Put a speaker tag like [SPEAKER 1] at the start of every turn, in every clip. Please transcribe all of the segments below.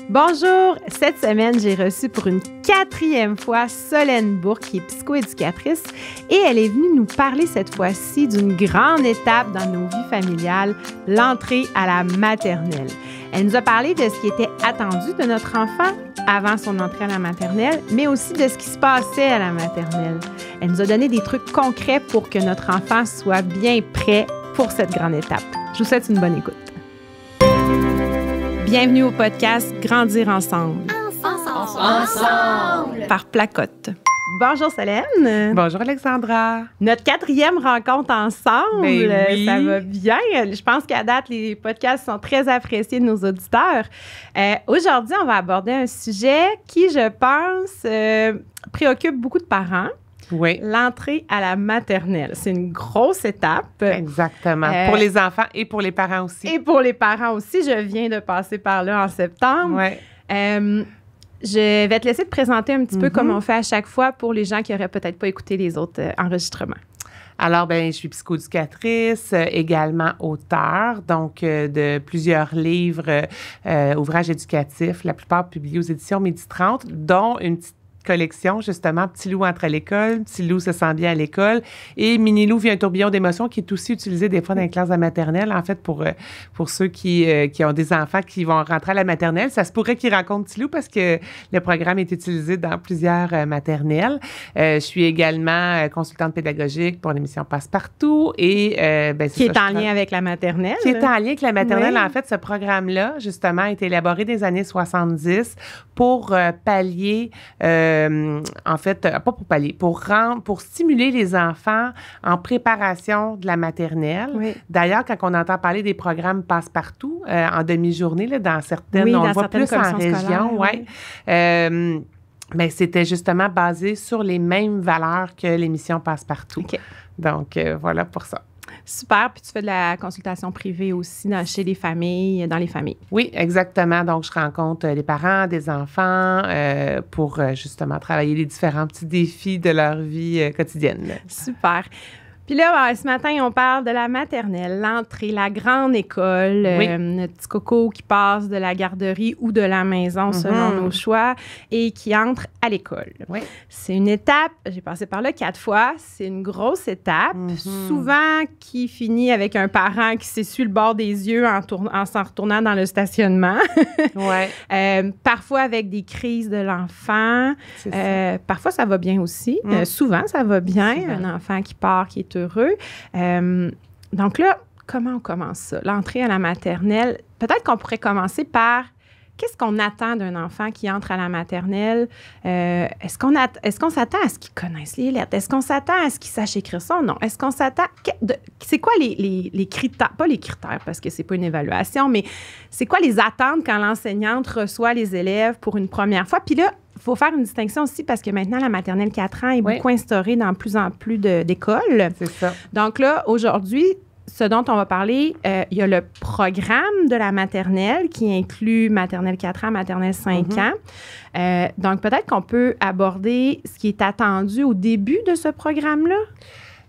[SPEAKER 1] Bonjour! Cette semaine, j'ai reçu pour une 4e fois Solène Bourque, qui est psychoéducatrice, et elle est venue nous parler cette fois-ci d'une grande étape dans nos vies familiales, l'entrée à la maternelle. Elle nous a parlé de ce qui était attendu de notre enfant avant son entrée à la maternelle, mais aussi de ce qui se passait à la maternelle. Elle nous a donné des trucs concrets pour que notre enfant soit bien prêt pour cette grande étape. Je vous souhaite une bonne écoute. Bienvenue au podcast Grandir ensemble. Ensemble! Par Placote. Bonjour Solène.
[SPEAKER 2] Bonjour Alexandra.
[SPEAKER 1] Notre 4e rencontre ensemble.
[SPEAKER 2] Ben oui.
[SPEAKER 1] Ça va bien. Je pense qu'à date, les podcasts sont très appréciés de nos auditeurs. Aujourd'hui, on va aborder un sujet qui, je pense, préoccupe beaucoup de parents.
[SPEAKER 2] Oui.
[SPEAKER 1] L'entrée à la maternelle. C'est une grosse étape.
[SPEAKER 2] Exactement. Pour les enfants et pour les parents aussi.
[SPEAKER 1] Et pour les parents aussi. Je viens de passer par là en septembre.
[SPEAKER 2] Oui.
[SPEAKER 1] Je vais te laisser te présenter un petit peu comme on fait à chaque fois pour les gens qui n'auraient peut-être pas écouté les autres enregistrements.
[SPEAKER 2] Alors, je suis psychoéducatrice, également auteure, donc de plusieurs livres, ouvrages éducatifs, la plupart publiés aux éditions Midi 30, dont une petite collection, justement, Petit loup entre à l'école, Petit loup se sent bien à l'école et Mini loup vit un tourbillon d'émotions qui est aussi utilisé des fois dans les classes de maternelle. En fait, pour ceux qui ont des enfants qui vont rentrer à la maternelle, ça se pourrait qu'ils rencontrent Petit loup parce que le programme est utilisé dans plusieurs maternelles. Je suis également consultante pédagogique pour l'émission Passe-Partout et
[SPEAKER 1] qui est en lien avec la maternelle.
[SPEAKER 2] Qui est en lien avec la maternelle.
[SPEAKER 1] Oui.
[SPEAKER 2] En fait, ce programme-là, justement, a été élaboré des années 70 pour pallier en fait, pas pour pallier, pour stimuler les enfants en préparation de la maternelle.
[SPEAKER 1] Oui.
[SPEAKER 2] D'ailleurs, quand on entend parler des programmes Passe-Partout en demi-journée, là, dans certaines,
[SPEAKER 1] oui,
[SPEAKER 2] on
[SPEAKER 1] dans
[SPEAKER 2] le voit plus en région, c'était justement basé sur les mêmes valeurs que l'émission Passe-Partout.
[SPEAKER 1] Okay.
[SPEAKER 2] Donc, voilà pour ça.
[SPEAKER 1] Super. Puis tu fais de la consultation privée aussi chez les familles, dans les familles.
[SPEAKER 2] Oui, exactement. Donc, je rencontre les parents, des enfants pour justement travailler les différents petits défis de leur vie quotidienne.
[SPEAKER 1] Super. Puis là, ce matin, on parle de la maternelle, l'entrée, la grande école, notre petit coco qui passe de la garderie ou de la maison selon nos choix et qui entre à l'école.
[SPEAKER 2] Oui.
[SPEAKER 1] C'est une étape, j'ai passé par là 4 fois, c'est une grosse étape, souvent qui finit avec un parent qui s'essuie le bord des yeux en s'en retournant dans le stationnement.
[SPEAKER 2] Ouais.
[SPEAKER 1] Parfois avec des crises de l'enfant. Parfois, ça va bien aussi. Souvent, ça va bien.
[SPEAKER 2] Souvent.
[SPEAKER 1] Un enfant qui part, qui est heureux. Donc là, comment on commence ça? L'entrée à la maternelle, peut-être qu'on pourrait commencer par qu'est-ce qu'on attend d'un enfant qui entre à la maternelle? Est-ce qu'on s'attend à ce qu'il connaisse les lettres? Est-ce qu'on s'attend à ce qu'il sache écrire son nom? Est-ce qu'on s'attend... C'est quoi les critères? Pas les critères, parce que c'est pas une évaluation, mais c'est quoi les attentes quand l'enseignante reçoit les élèves pour une première fois? Puis là, il faut faire une distinction aussi parce que maintenant, la maternelle 4 ans est beaucoup instaurée dans plus en plus d'écoles.
[SPEAKER 2] C'est ça. Donc
[SPEAKER 1] là, aujourd'hui, ce dont on va parler, il y a le programme de la maternelle qui inclut maternelle 4 ans, maternelle 5 ans. Donc, peut-être qu'on peut aborder ce qui est attendu au début de ce programme-là.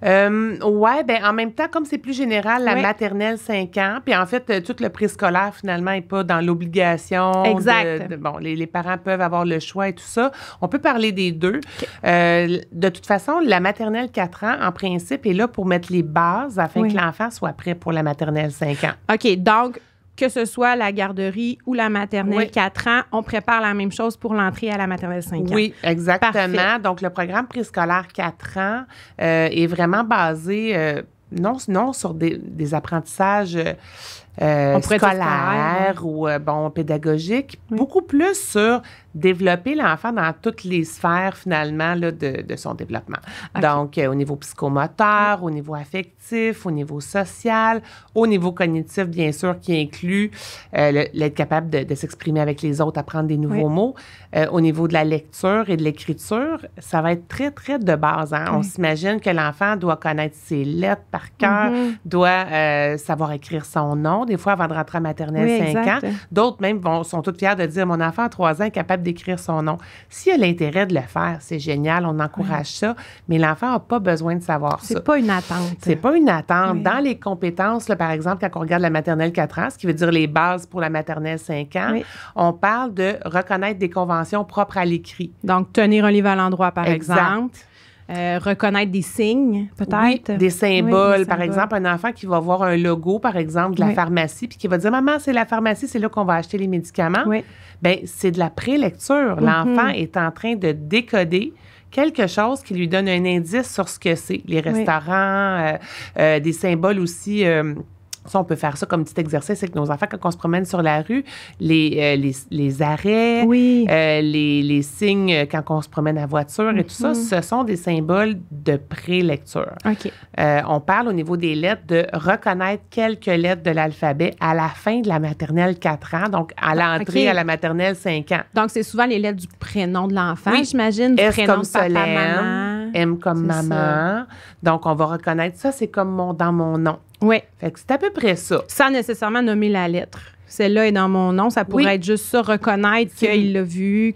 [SPEAKER 2] En même temps, comme c'est plus général, la maternelle 5 ans, puis en fait, tout le préscolaire, finalement, n'est pas dans l'obligation.
[SPEAKER 1] Exact.
[SPEAKER 2] Les parents peuvent avoir le choix et tout ça. On peut parler des deux. De toute façon, la maternelle 4 ans, en principe, est là pour mettre les bases afin que l'enfant soit prêt pour la maternelle 5 ans.
[SPEAKER 1] OK, donc, que ce soit la garderie ou la maternelle 4 ans, on prépare la même chose pour l'entrée à la maternelle 5 ans.
[SPEAKER 2] Oui, exactement.
[SPEAKER 1] Parfait.
[SPEAKER 2] Donc, le programme préscolaire 4 ans est vraiment basé non sur des apprentissages scolaires ou pédagogiques, beaucoup plus sur développer l'enfant dans toutes les sphères, finalement, là, de son développement. Okay. Donc, au niveau psychomoteur, au niveau affectif, au niveau social, au niveau cognitif, bien sûr, qui inclut l'être capable de s'exprimer avec les autres, apprendre des nouveaux mots. Au niveau de la lecture et de l'écriture, ça va être très, très de base. Hein? On s'imagine que l'enfant doit connaître ses lettres par cœur, doit savoir écrire son nom. long, des fois, avant de rentrer à maternelle,
[SPEAKER 1] Oui,
[SPEAKER 2] 5
[SPEAKER 1] exact.
[SPEAKER 2] ans. D'autres même sont toutes fiers de dire, mon enfant à 3 ans est capable d'écrire son nom. S'il a l'intérêt de le faire, c'est génial, on encourage ça, mais l'enfant n'a pas besoin de savoir ça.
[SPEAKER 1] C'est pas une attente.
[SPEAKER 2] C'est pas une attente.
[SPEAKER 1] Oui.
[SPEAKER 2] Dans les compétences, là, par exemple, quand on regarde la maternelle 4 ans, ce qui veut dire les bases pour la maternelle 5 ans,
[SPEAKER 1] Oui.
[SPEAKER 2] on parle de reconnaître des conventions propres à l'écrit.
[SPEAKER 1] Donc, tenir un livre à l'endroit, par
[SPEAKER 2] Exact.
[SPEAKER 1] exemple. Reconnaître des signes, peut-être.
[SPEAKER 2] Oui, des symboles.
[SPEAKER 1] Oui,
[SPEAKER 2] Par exemple, un enfant qui va voir un logo, par exemple, de la
[SPEAKER 1] Oui.
[SPEAKER 2] pharmacie, puis qui va dire, maman, c'est la pharmacie, c'est là qu'on va acheter les médicaments.
[SPEAKER 1] Oui.
[SPEAKER 2] Bien, c'est de la prélecture. L'enfant est en train de décoder quelque chose qui lui donne un indice sur ce que c'est. Les restaurants, des symboles aussi. Ça, on peut faire ça comme petit exercice avec nos enfants quand on se promène sur la rue. Les arrêts,
[SPEAKER 1] Oui.
[SPEAKER 2] les signes quand on se promène à voiture et tout ça, ce sont des symboles de prélecture.
[SPEAKER 1] OK.
[SPEAKER 2] On parle au niveau des lettres de reconnaître quelques lettres de l'alphabet à la fin de la maternelle 4 ans, donc à l'entrée
[SPEAKER 1] OK.
[SPEAKER 2] à la maternelle 5 ans.
[SPEAKER 1] Donc, c'est souvent les lettres du prénom de l'enfant,
[SPEAKER 2] Oui.
[SPEAKER 1] j'imagine. Du
[SPEAKER 2] S
[SPEAKER 1] prénom
[SPEAKER 2] comme
[SPEAKER 1] de papa,
[SPEAKER 2] Solène,
[SPEAKER 1] maman.
[SPEAKER 2] M comme
[SPEAKER 1] C'est
[SPEAKER 2] maman. Donc, on va reconnaître ça, c'est comme dans mon nom.
[SPEAKER 1] Oui.
[SPEAKER 2] Fait que c'est à peu près ça.
[SPEAKER 1] Sans nécessairement nommer la lettre. Celle-là est dans mon nom. Ça pourrait
[SPEAKER 2] Oui.
[SPEAKER 1] être juste ça, reconnaître
[SPEAKER 2] C'est-
[SPEAKER 1] qu'il l'a vu,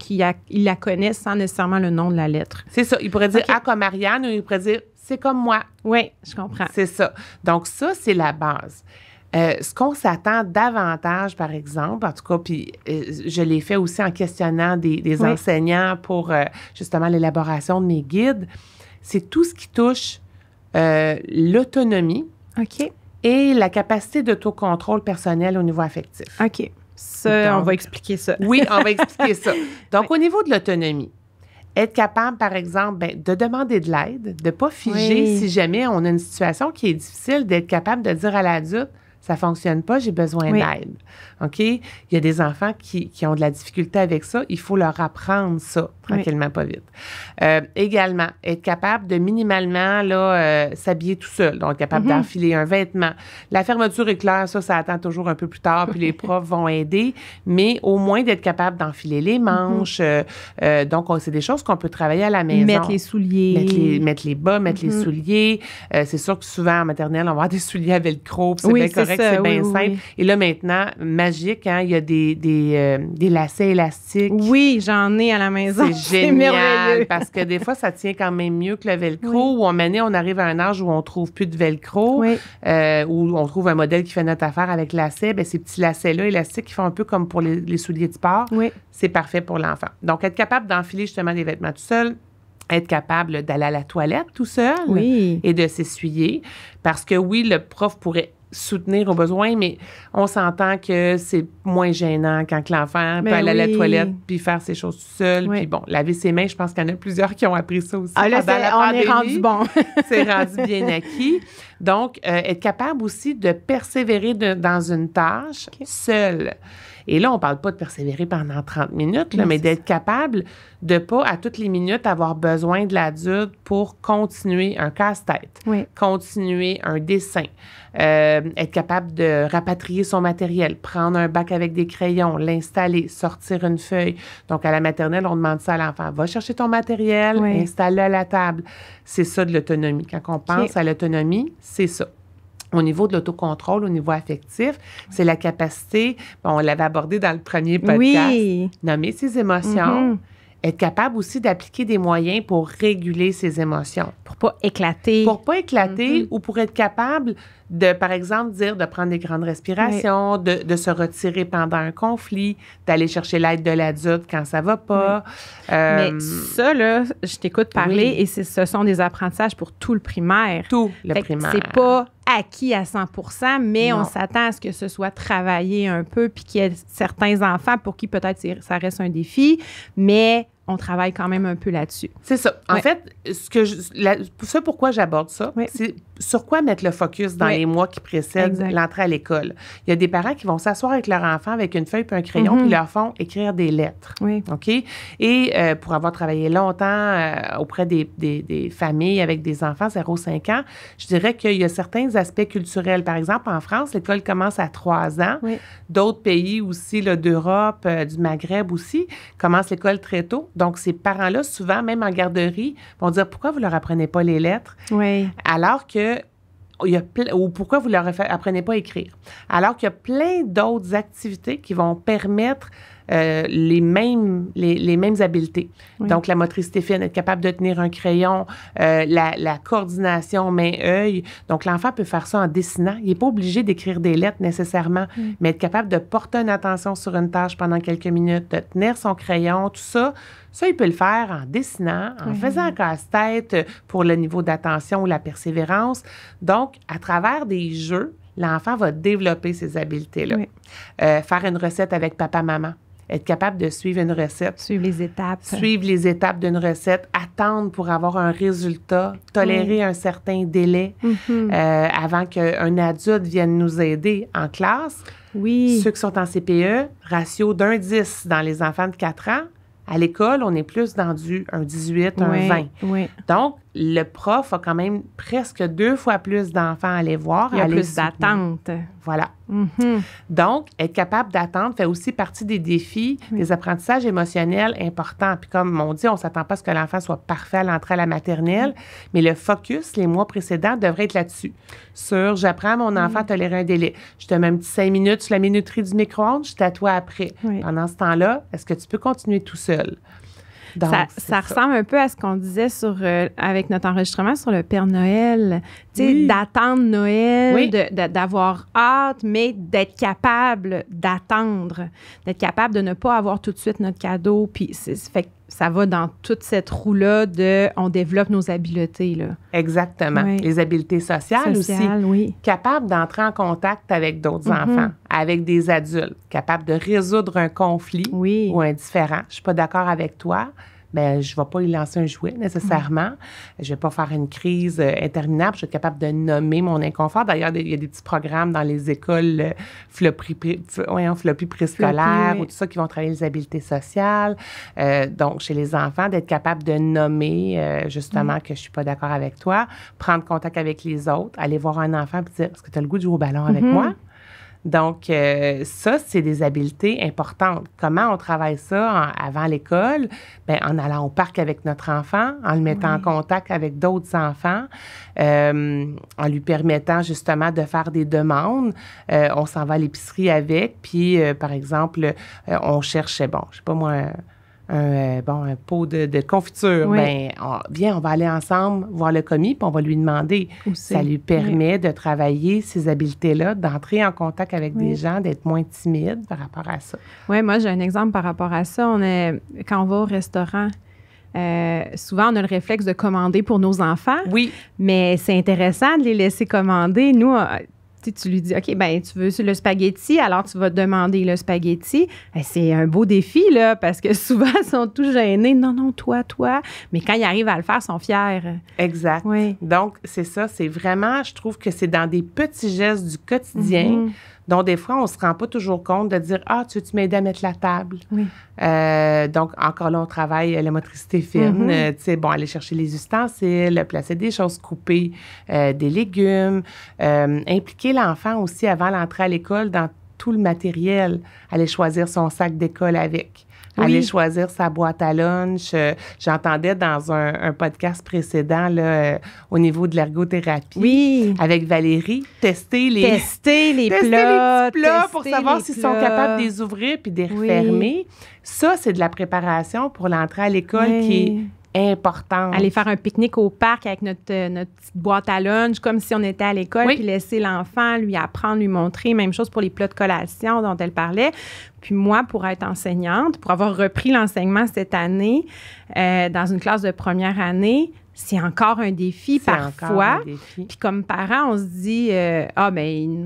[SPEAKER 1] il la connaît sans nécessairement le nom de la lettre.
[SPEAKER 2] C'est ça. Il pourrait dire
[SPEAKER 1] OK.
[SPEAKER 2] A comme Ariane ou il pourrait dire c'est comme moi.
[SPEAKER 1] Oui, je comprends.
[SPEAKER 2] C'est ça. Donc, ça, c'est la base. Ce qu'on s'attend davantage, par exemple, en tout cas, puis je l'ai fait aussi en questionnant des
[SPEAKER 1] Oui.
[SPEAKER 2] enseignants pour justement l'élaboration de mes guides, c'est tout ce qui touche l'autonomie
[SPEAKER 1] OK.
[SPEAKER 2] et la capacité d'autocontrôle personnel au niveau affectif.
[SPEAKER 1] OK. Ça,
[SPEAKER 2] Donc,
[SPEAKER 1] on va expliquer ça.
[SPEAKER 2] Oui, on va expliquer ça. Donc, au niveau de l'autonomie, être capable, par exemple, de demander de l'aide, de ne pas figer
[SPEAKER 1] Oui.
[SPEAKER 2] si jamais on a une situation qui est difficile, d'être capable de dire à l'adulte, ça ne fonctionne pas, j'ai besoin
[SPEAKER 1] Oui.
[SPEAKER 2] d'aide. OK? Il y a des enfants qui ont de la difficulté avec ça. Il faut leur apprendre ça, tranquillement, pas vite. Également, être capable de minimalement s'habiller tout seul. Donc, être capable d'enfiler un vêtement. La fermeture éclair, ça attend toujours un peu plus tard, puis les profs vont aider. Mais au moins d'être capable d'enfiler les manches. Donc, c'est des choses qu'on peut travailler à la maison.
[SPEAKER 1] Mettre les souliers.
[SPEAKER 2] Mettre les bas, mettre les souliers. C'est sûr que souvent, en maternelle, on va avoir des souliers à velcro, puis c'est
[SPEAKER 1] Oui,
[SPEAKER 2] bien
[SPEAKER 1] c'est
[SPEAKER 2] correct,
[SPEAKER 1] ça,
[SPEAKER 2] c'est bien
[SPEAKER 1] oui,
[SPEAKER 2] simple.
[SPEAKER 1] oui.
[SPEAKER 2] Et là, maintenant, magique, hein, il y a des lacets élastiques.
[SPEAKER 1] Oui, j'en ai à la maison.
[SPEAKER 2] C'est génial,
[SPEAKER 1] merveilleux.
[SPEAKER 2] parce que des fois, ça tient quand même mieux que le velcro,
[SPEAKER 1] Oui.
[SPEAKER 2] ou on arrive à un âge où on trouve plus de velcro,
[SPEAKER 1] Oui.
[SPEAKER 2] où on trouve un modèle qui fait notre affaire avec lacets. Bien, ces petits lacets-là élastiques qui font un peu comme pour les souliers de sport,
[SPEAKER 1] Oui.
[SPEAKER 2] c'est parfait pour l'enfant. Donc, être capable d'enfiler justement des vêtements tout seul, être capable d'aller à la toilette tout seul
[SPEAKER 1] Oui.
[SPEAKER 2] et de s'essuyer. Parce que oui, le prof pourrait soutenir au besoin, mais on s'entend que c'est moins gênant quand que l'enfant peut aller à la
[SPEAKER 1] oui.
[SPEAKER 2] toilette puis faire ses choses tout seul.
[SPEAKER 1] Oui.
[SPEAKER 2] Puis bon, laver ses mains, je pense qu'il y en a plusieurs qui ont appris ça aussi
[SPEAKER 1] Ah là,
[SPEAKER 2] pendant la
[SPEAKER 1] on est
[SPEAKER 2] pandémie.
[SPEAKER 1] rendu bon.
[SPEAKER 2] C'est rendu bien acquis. Donc, être capable aussi de persévérer dans une tâche seule. Et là, on ne parle pas de persévérer pendant 30 minutes, là,
[SPEAKER 1] Non,
[SPEAKER 2] mais
[SPEAKER 1] c'est
[SPEAKER 2] d'être capable de ne pas, à toutes les minutes, avoir besoin de l'adulte pour continuer un casse-tête,
[SPEAKER 1] Oui.
[SPEAKER 2] continuer un dessin, être capable de rapatrier son matériel, prendre un bac avec des crayons, l'installer, sortir une feuille. Donc, à la maternelle, on demande ça à l'enfant. Va chercher ton matériel,
[SPEAKER 1] Oui.
[SPEAKER 2] installe-le à la table. C'est ça de l'autonomie. Quand on pense à l'autonomie, c'est ça. Au niveau de l'autocontrôle, au niveau affectif, c'est la capacité, on l'avait abordé dans le premier podcast,
[SPEAKER 1] Oui.
[SPEAKER 2] nommer ses émotions, être capable aussi d'appliquer des moyens pour réguler ses émotions.
[SPEAKER 1] Pour pas éclater.
[SPEAKER 2] Pour pas éclater ou pour être capable de, par exemple, de prendre des grandes respirations, de se retirer pendant un conflit, d'aller chercher l'aide de l'adulte quand ça va pas.
[SPEAKER 1] Mais ça, là, je t'écoute parler
[SPEAKER 2] oui.
[SPEAKER 1] et ce sont des apprentissages pour tout le primaire.
[SPEAKER 2] Tout le
[SPEAKER 1] Fait que
[SPEAKER 2] primaire.
[SPEAKER 1] c'est pas acquis à 100%, mais
[SPEAKER 2] Non.
[SPEAKER 1] on s'attend à ce que ce soit travaillé un peu, puis qu'il y ait certains enfants pour qui peut-être ça reste un défi, mais on travaille quand même un peu là-dessus.
[SPEAKER 2] C'est ça. En
[SPEAKER 1] Ouais.
[SPEAKER 2] fait, pourquoi j'aborde ça,
[SPEAKER 1] Ouais.
[SPEAKER 2] c'est sur quoi mettre le focus dans
[SPEAKER 1] Ouais.
[SPEAKER 2] les mois qui précèdent
[SPEAKER 1] Exact.
[SPEAKER 2] l'entrée à l'école. Il y a des parents qui vont s'asseoir avec leur enfant avec une feuille et un crayon, puis leur font écrire des lettres.
[SPEAKER 1] Oui.
[SPEAKER 2] OK? Et pour avoir travaillé longtemps auprès des familles avec des enfants 0-5 ans, je dirais qu'il y a certains aspects culturels. Par exemple, en France, l'école commence à 3 ans.
[SPEAKER 1] Oui.
[SPEAKER 2] D'autres pays aussi, là, d'Europe, du Maghreb aussi, commencent l'école très tôt. Donc, ces parents-là, souvent, même en garderie, vont dire « Pourquoi vous leur apprenez pas les lettres? »
[SPEAKER 1] Oui.
[SPEAKER 2] Alors que ou pourquoi vous ne leur apprenez pas à écrire? Alors qu'il y a plein d'autres activités qui vont permettre les mêmes habiletés. Oui. Donc, la motricité fine, être capable de tenir un crayon, la coordination main-œil. Donc, l'enfant peut faire ça en dessinant. Il n'est pas obligé d'écrire des lettres nécessairement, mais être capable de porter une attention sur une tâche pendant quelques minutes, de tenir son crayon, tout ça. Ça, il peut le faire en dessinant, en faisant un casse-tête pour le niveau d'attention ou la persévérance. Donc, à travers des jeux, l'enfant va développer ces habiletés-là. Oui. Faire une recette avec papa-maman. Être capable de suivre une recette.
[SPEAKER 1] Suivre les étapes.
[SPEAKER 2] Suivre les étapes d'une recette, attendre pour avoir un résultat, tolérer un certain délai avant qu'un adulte vienne nous aider en classe.
[SPEAKER 1] Oui.
[SPEAKER 2] Ceux qui sont en CPE, ratio d'1,10 dans les enfants de 4 ans. À l'école, on est plus dans un 18, un 20.
[SPEAKER 1] Oui.
[SPEAKER 2] Donc, le prof a quand même presque 2 fois plus d'enfants à aller voir.
[SPEAKER 1] Il y a plus d'attente.
[SPEAKER 2] Voilà. Donc, être capable d'attendre fait aussi partie des défis, des apprentissages émotionnels importants. Puis comme on dit, on ne s'attend pas à ce que l'enfant soit parfait à l'entrée à la maternelle, mais le focus, les mois précédents, devrait être là-dessus. Sur, j'apprends à mon enfant à tolérer un délai. Je te mets un petit 5 minutes sur la minuterie du micro-ondes, je t'attoie après. Pendant ce temps-là, est-ce que tu peux continuer tout seul?
[SPEAKER 1] Donc, ça ressemble un peu à ce qu'on disait avec notre enregistrement sur le Père Noël, tu sais, d'attendre Noël, d'avoir hâte, mais d'être capable d'attendre, d'être capable de ne pas avoir tout de suite notre cadeau. Puis, fait que ça va dans toute cette roue-là on développe nos habiletés, là.
[SPEAKER 2] Exactement. Oui. Les habiletés sociales aussi.
[SPEAKER 1] Oui.
[SPEAKER 2] Capable d'entrer en contact avec d'autres enfants, avec des adultes, capable de résoudre un conflit ou un différend. Je suis pas d'accord avec toi. Bien, je ne vais pas lui lancer un jouet nécessairement. Je ne vais pas faire une crise interminable. Je vais être capable de nommer mon inconfort. D'ailleurs, il y a des petits programmes dans les écoles floppy préscolaires ou tout ça qui vont travailler les habiletés sociales. Donc, chez les enfants, d'être capable de nommer justement que je ne suis pas d'accord avec toi, prendre contact avec les autres, aller voir un enfant et dire « Est-ce que tu as le goût de jouer au ballon avec moi? » Donc, ça, c'est des habiletés importantes. Comment on travaille ça avant l'école? Bien, en allant au parc avec notre enfant, en le mettant en contact avec d'autres enfants, en lui permettant justement de faire des demandes. On s'en va à l'épicerie avec, puis, par exemple, on cherche, je sais pas moi, un pot de confiture. Bien, on va aller ensemble voir le commis, puis on va lui demander. Ça lui permet de travailler ces habiletés-là, d'entrer en contact avec des gens, d'être moins timide par rapport à ça.
[SPEAKER 1] Oui, moi, j'ai un exemple par rapport à ça. Quand on va au restaurant, souvent, on a le réflexe de commander pour nos enfants.
[SPEAKER 2] Oui.
[SPEAKER 1] Mais c'est intéressant de les laisser commander. Nous, tu lui dis, OK, bien, tu veux le spaghetti, alors tu vas demander le spaghetti. C'est un beau défi, là, parce que souvent, ils sont tous gênés. Non, toi. Mais quand ils arrivent à le faire, ils sont fiers.
[SPEAKER 2] Exact.
[SPEAKER 1] Oui.
[SPEAKER 2] Donc, c'est ça. C'est vraiment, je trouve que c'est dans des petits gestes du quotidien dont des fois, on ne se rend pas toujours compte de dire « Ah, tu veux-tu m'aider à mettre la table? » Donc, encore là, on travaille la motricité fine. Tu sais, bon, aller chercher les ustensiles, placer des choses coupées, des légumes, impliquer l'enfant aussi avant l'entrée à l'école dans tout le matériel, aller choisir son sac d'école avec. Aller choisir sa boîte à lunch. J'entendais dans un podcast précédent, là, au niveau de l'ergothérapie, avec Valérie, tester les plats pour savoir s'ils sont capables de les ouvrir puis de les refermer. Ça, c'est de la préparation pour l'entrée à l'école qui est importante.
[SPEAKER 1] Aller faire un pique-nique au parc avec notre petite boîte à lunch, comme si on était à l'école, puis laisser l'enfant lui apprendre, lui montrer. Même chose pour les plats de collation dont elle parlait. Puis moi, pour être enseignante, pour avoir repris l'enseignement cette année, dans une classe de première année, c'est encore un défi parfois. Puis comme parent, on se dit,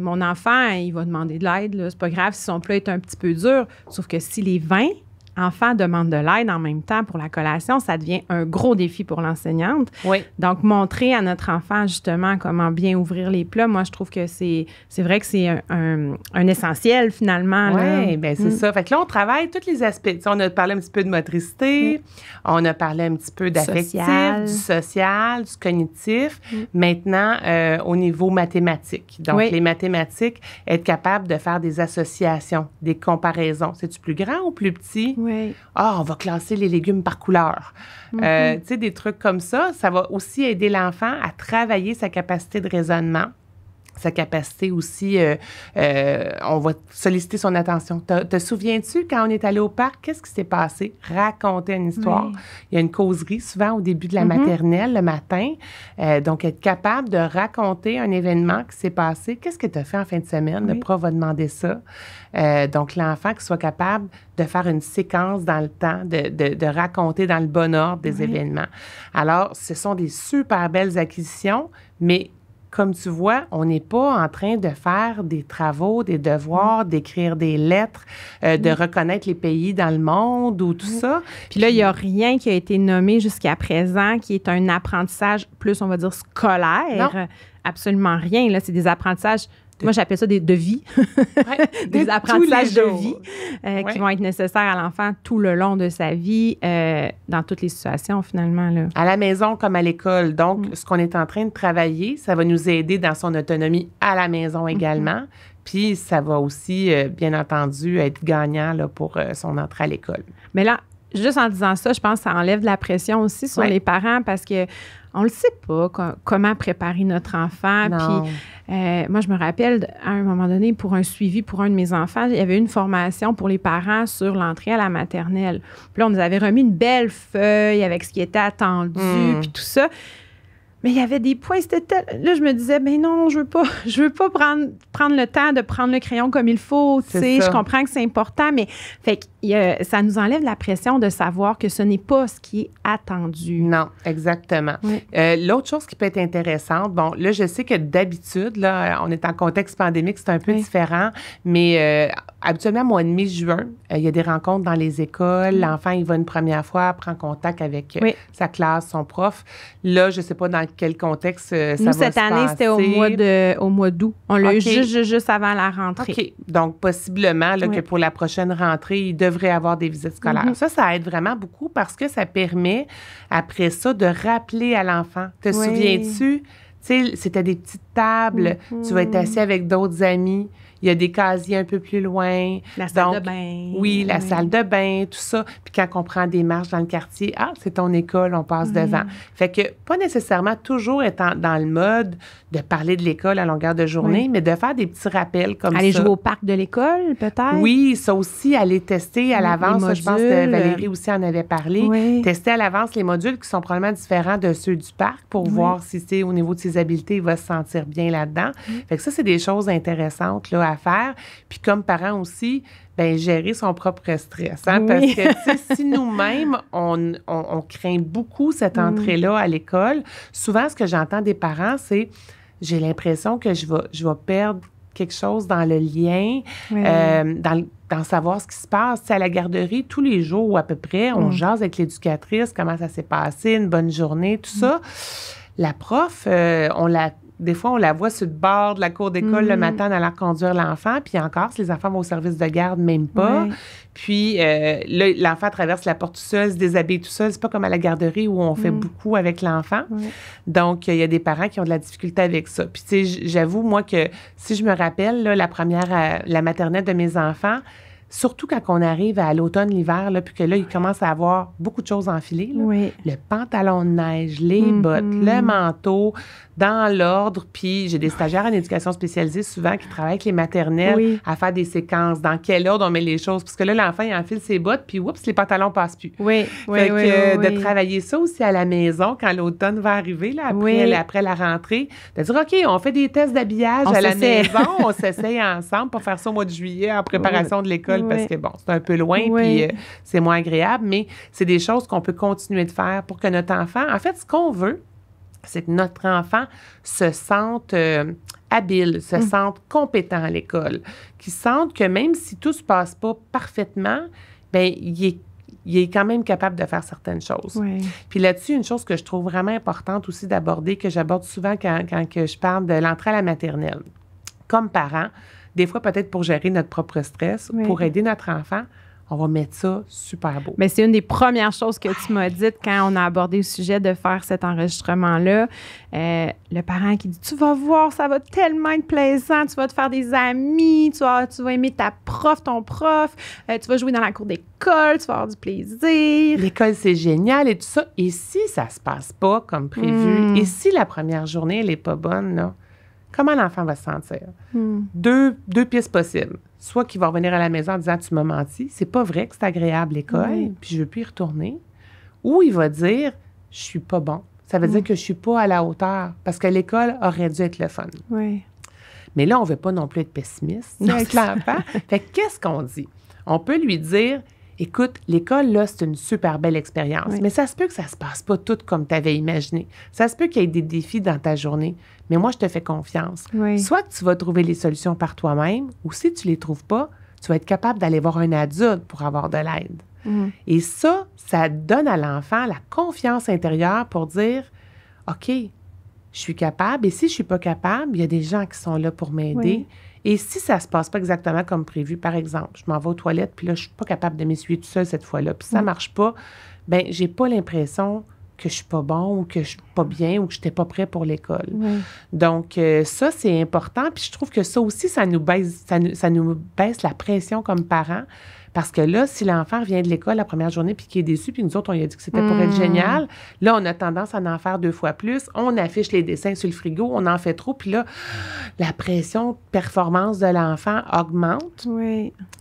[SPEAKER 1] mon enfant, il va demander de l'aide, là. C'est pas grave si son plat est un petit peu dur. Sauf que si les 20 enfants demandent de l'aide en même temps pour la collation, ça devient un gros défi pour l'enseignante.
[SPEAKER 2] Oui.
[SPEAKER 1] Donc, montrer à notre enfant, justement, comment bien ouvrir les plats, moi, je trouve que c'est vrai que c'est un essentiel, finalement.
[SPEAKER 2] Oui, bien, c'est ça. Fait que là, on travaille tous les aspects. T'sais, on a parlé un petit peu de motricité, on a parlé un petit peu d'affectif, du social, du cognitif. Maintenant, au niveau mathématique. Donc, les mathématiques, être capable de faire des associations, des comparaisons. C'est-tu plus grand ou plus petit?
[SPEAKER 1] Oui.
[SPEAKER 2] On va classer les légumes par couleur. Tu sais, des trucs comme ça, ça va aussi aider l'enfant à travailler sa capacité de raisonnement, sa capacité aussi, on va solliciter son attention. Te souviens-tu, quand on est allé au parc, qu'est-ce qui s'est passé? Raconter une histoire.
[SPEAKER 1] Oui.
[SPEAKER 2] Il y a une causerie, souvent au début de la maternelle, le matin. Donc, être capable de raconter un événement qui s'est passé. Qu'est-ce que tu as fait en fin de semaine? Le prof va demander ça. Donc, l'enfant qui soit capable de faire une séquence dans le temps, de raconter dans le bon ordre des événements. Alors, ce sont des super belles acquisitions, mais comme tu vois, on n'est pas en train de faire des travaux, des devoirs, d'écrire des lettres, de reconnaître les pays dans le monde ou tout ça.
[SPEAKER 1] Puis là, il n'y a rien qui a été nommé jusqu'à présent qui est un apprentissage plus, on va dire, scolaire.
[SPEAKER 2] Non.
[SPEAKER 1] Absolument rien. Là, c'est des apprentissages... Moi, j'appelle ça de vie. Des apprentissages de vie qui vont être nécessaires à l'enfant tout le long de sa vie, dans toutes les situations, finalement. Là.
[SPEAKER 2] À la maison comme à l'école. Donc, ce qu'on est en train de travailler, ça va nous aider dans son autonomie à la maison également. Puis, ça va aussi, bien entendu, être gagnant là, pour son entrée à l'école.
[SPEAKER 1] Mais là, juste en disant ça, je pense que ça enlève de la pression aussi sur les parents parce que on le sait pas comment préparer notre enfant. Puis moi, je me rappelle, à un moment donné, pour un suivi pour un de mes enfants, il y avait une formation pour les parents sur l'entrée à la maternelle. Puis là, on nous avait remis une belle feuille avec ce qui était attendu, puis tout ça. Mais il y avait des points, là, je me disais, ben non, je veux pas prendre le temps de prendre le crayon comme il faut, tu sais, je comprends que c'est important, mais fait que ça nous enlève la pression de savoir que ce n'est pas ce qui est attendu.
[SPEAKER 2] Non, exactement. Oui. L'autre chose qui peut être intéressante, bon, là, je sais que d'habitude, là, on est en contexte pandémique, c'est un peu différent, mais habituellement, mois de mai, juin, il y a des rencontres dans les écoles, l'enfant, il va une première fois, prend contact avec sa classe, son prof. Là, je sais pas dans quel contexte ça va se passer. Nous,
[SPEAKER 1] cette année, c'était au mois d'août. On l'a eu juste avant la rentrée.
[SPEAKER 2] OK. Donc, possiblement là, que pour la prochaine rentrée, il devrait avoir des visites scolaires. Ça aide vraiment beaucoup parce que ça permet, après ça, de rappeler à l'enfant. Te souviens-tu? Tu sais, c'était des petites tables. Tu vas être assis avec d'autres amis. Il y a des casiers un peu plus loin.
[SPEAKER 1] La salle de bain.
[SPEAKER 2] Oui, la salle de bain, tout ça. Puis quand on prend des marches dans le quartier, c'est ton école, on passe devant. Fait que pas nécessairement toujours être dans le mode de parler de l'école à longueur de journée, mais de faire des petits rappels comme
[SPEAKER 1] aller jouer au parc de l'école, peut-être?
[SPEAKER 2] Oui, ça aussi, aller tester à l'avance. Ça, je pense que Valérie aussi en avait parlé. Oui. Tester à l'avance les modules qui sont probablement différents de ceux du parc pour voir si c'est au niveau de ses habiletés, il va se sentir bien là-dedans. Fait que ça, c'est des choses intéressantes là, à faire. Puis comme parent aussi, bien, gérer son propre stress. Hein? Parce que si nous-mêmes, on craint beaucoup cette entrée-là à l'école, souvent, ce que j'entends des parents, c'est j'ai l'impression que je vais perdre quelque chose dans le lien, dans savoir ce qui se passe. T'sais, à la garderie, tous les jours ou à peu près, on jase avec l'éducatrice, comment ça s'est passé, une bonne journée, tout ça. La prof, des fois, on la voit sur le bord de la cour d'école le matin en allant conduire l'enfant. Puis encore, si les enfants vont au service de garde, même pas. Puis là, l'enfant traverse la porte tout seul, se déshabille tout seul. C'est pas comme à la garderie où on fait beaucoup avec l'enfant. Donc, il y a des parents qui ont de la difficulté avec ça. Puis, tu sais, j'avoue, moi, que si je me rappelle, là, la maternelle de mes enfants, surtout quand on arrive à l'automne, l'hiver, là, puis que là, il commence à avoir beaucoup de choses enfilées. Là. Le pantalon de neige, les bottes, le manteau, dans l'ordre. Puis j'ai des stagiaires en éducation spécialisée souvent qui travaillent avec les maternelles à faire des séquences. Dans quel ordre on met les choses? Parce que là, l'enfant, il enfile ses bottes, puis oups, les pantalons passent plus. De travailler ça aussi à la maison quand l'automne va arriver, là, après la rentrée. De dire, OK, on fait des tests d'habillage à la maison. On s'essaye ensemble pour faire ça au mois de juillet en préparation de l'école. Parce que, bon, c'est un peu loin, puis c'est moins agréable, mais c'est des choses qu'on peut continuer de faire pour que notre enfant... En fait, ce qu'on veut, c'est que notre enfant se sente habile, se sente compétent à l'école, qu'il sente que même si tout se passe pas parfaitement, bien, il est quand même capable de faire certaines choses. Puis là-dessus, une chose que je trouve vraiment importante aussi d'aborder, que j'aborde souvent quand que je parle de l'entrée à la maternelle. Comme parent, des fois, peut-être pour gérer notre propre stress, pour aider notre enfant, on va mettre ça super beau.
[SPEAKER 1] Mais c'est une des premières choses que tu m'as dites quand on a abordé le sujet de faire cet enregistrement-là. Le parent qui dit, tu vas voir, ça va tellement être plaisant, tu vas te faire des amis, tu vas aimer ton prof, tu vas jouer dans la cour d'école, tu vas avoir du plaisir.
[SPEAKER 2] L'école, c'est génial et tout ça. Et si ça se passe pas comme prévu, et si la première journée, elle est pas bonne, là, comment l'enfant va se sentir? Deux pistes possibles. Soit qu'il va revenir à la maison en disant « Tu m'as menti, c'est pas vrai que c'est agréable l'école, puis je veux plus y retourner. » Ou il va dire « Je suis pas bon. » Ça veut dire que je suis pas à la hauteur parce que l'école aurait dû être le fun.
[SPEAKER 1] Oui.
[SPEAKER 2] Mais là, on veut pas non plus être pessimiste avec l'enfant. Fait que qu'est-ce qu'on dit? On peut lui dire « Écoute, l'école, là, c'est une super belle expérience, mais ça se peut que ça se passe pas tout comme tu avais imaginé. Ça se peut qu'il y ait des défis dans ta journée, mais moi, je te fais confiance. Soit que tu vas trouver les solutions par toi-même, ou si tu les trouves pas, tu vas être capable d'aller voir un adulte pour avoir de l'aide. » Et ça donne à l'enfant la confiance intérieure pour dire « OK, je suis capable, et si je suis pas capable, il y a des gens qui sont là pour m'aider. » Et si ça se passe pas exactement comme prévu, par exemple, je m'en vais aux toilettes, puis là, je suis pas capable de m'essuyer tout seul cette fois-là, puis ça marche pas, bien, j'ai pas l'impression que je suis pas bon ou que je suis pas bien ou que je n'étais pas prêt pour l'école. Donc, ça, c'est important. Puis je trouve que ça aussi, ça nous baisse la pression comme parents. Parce que là, si l'enfant vient de l'école la première journée puis qu'il est déçu, puis nous autres, on lui a dit que c'était pour être génial, là, on a tendance à en faire 2 fois plus. On affiche les dessins sur le frigo, on en fait trop, puis là, la pression de performance de l'enfant augmente.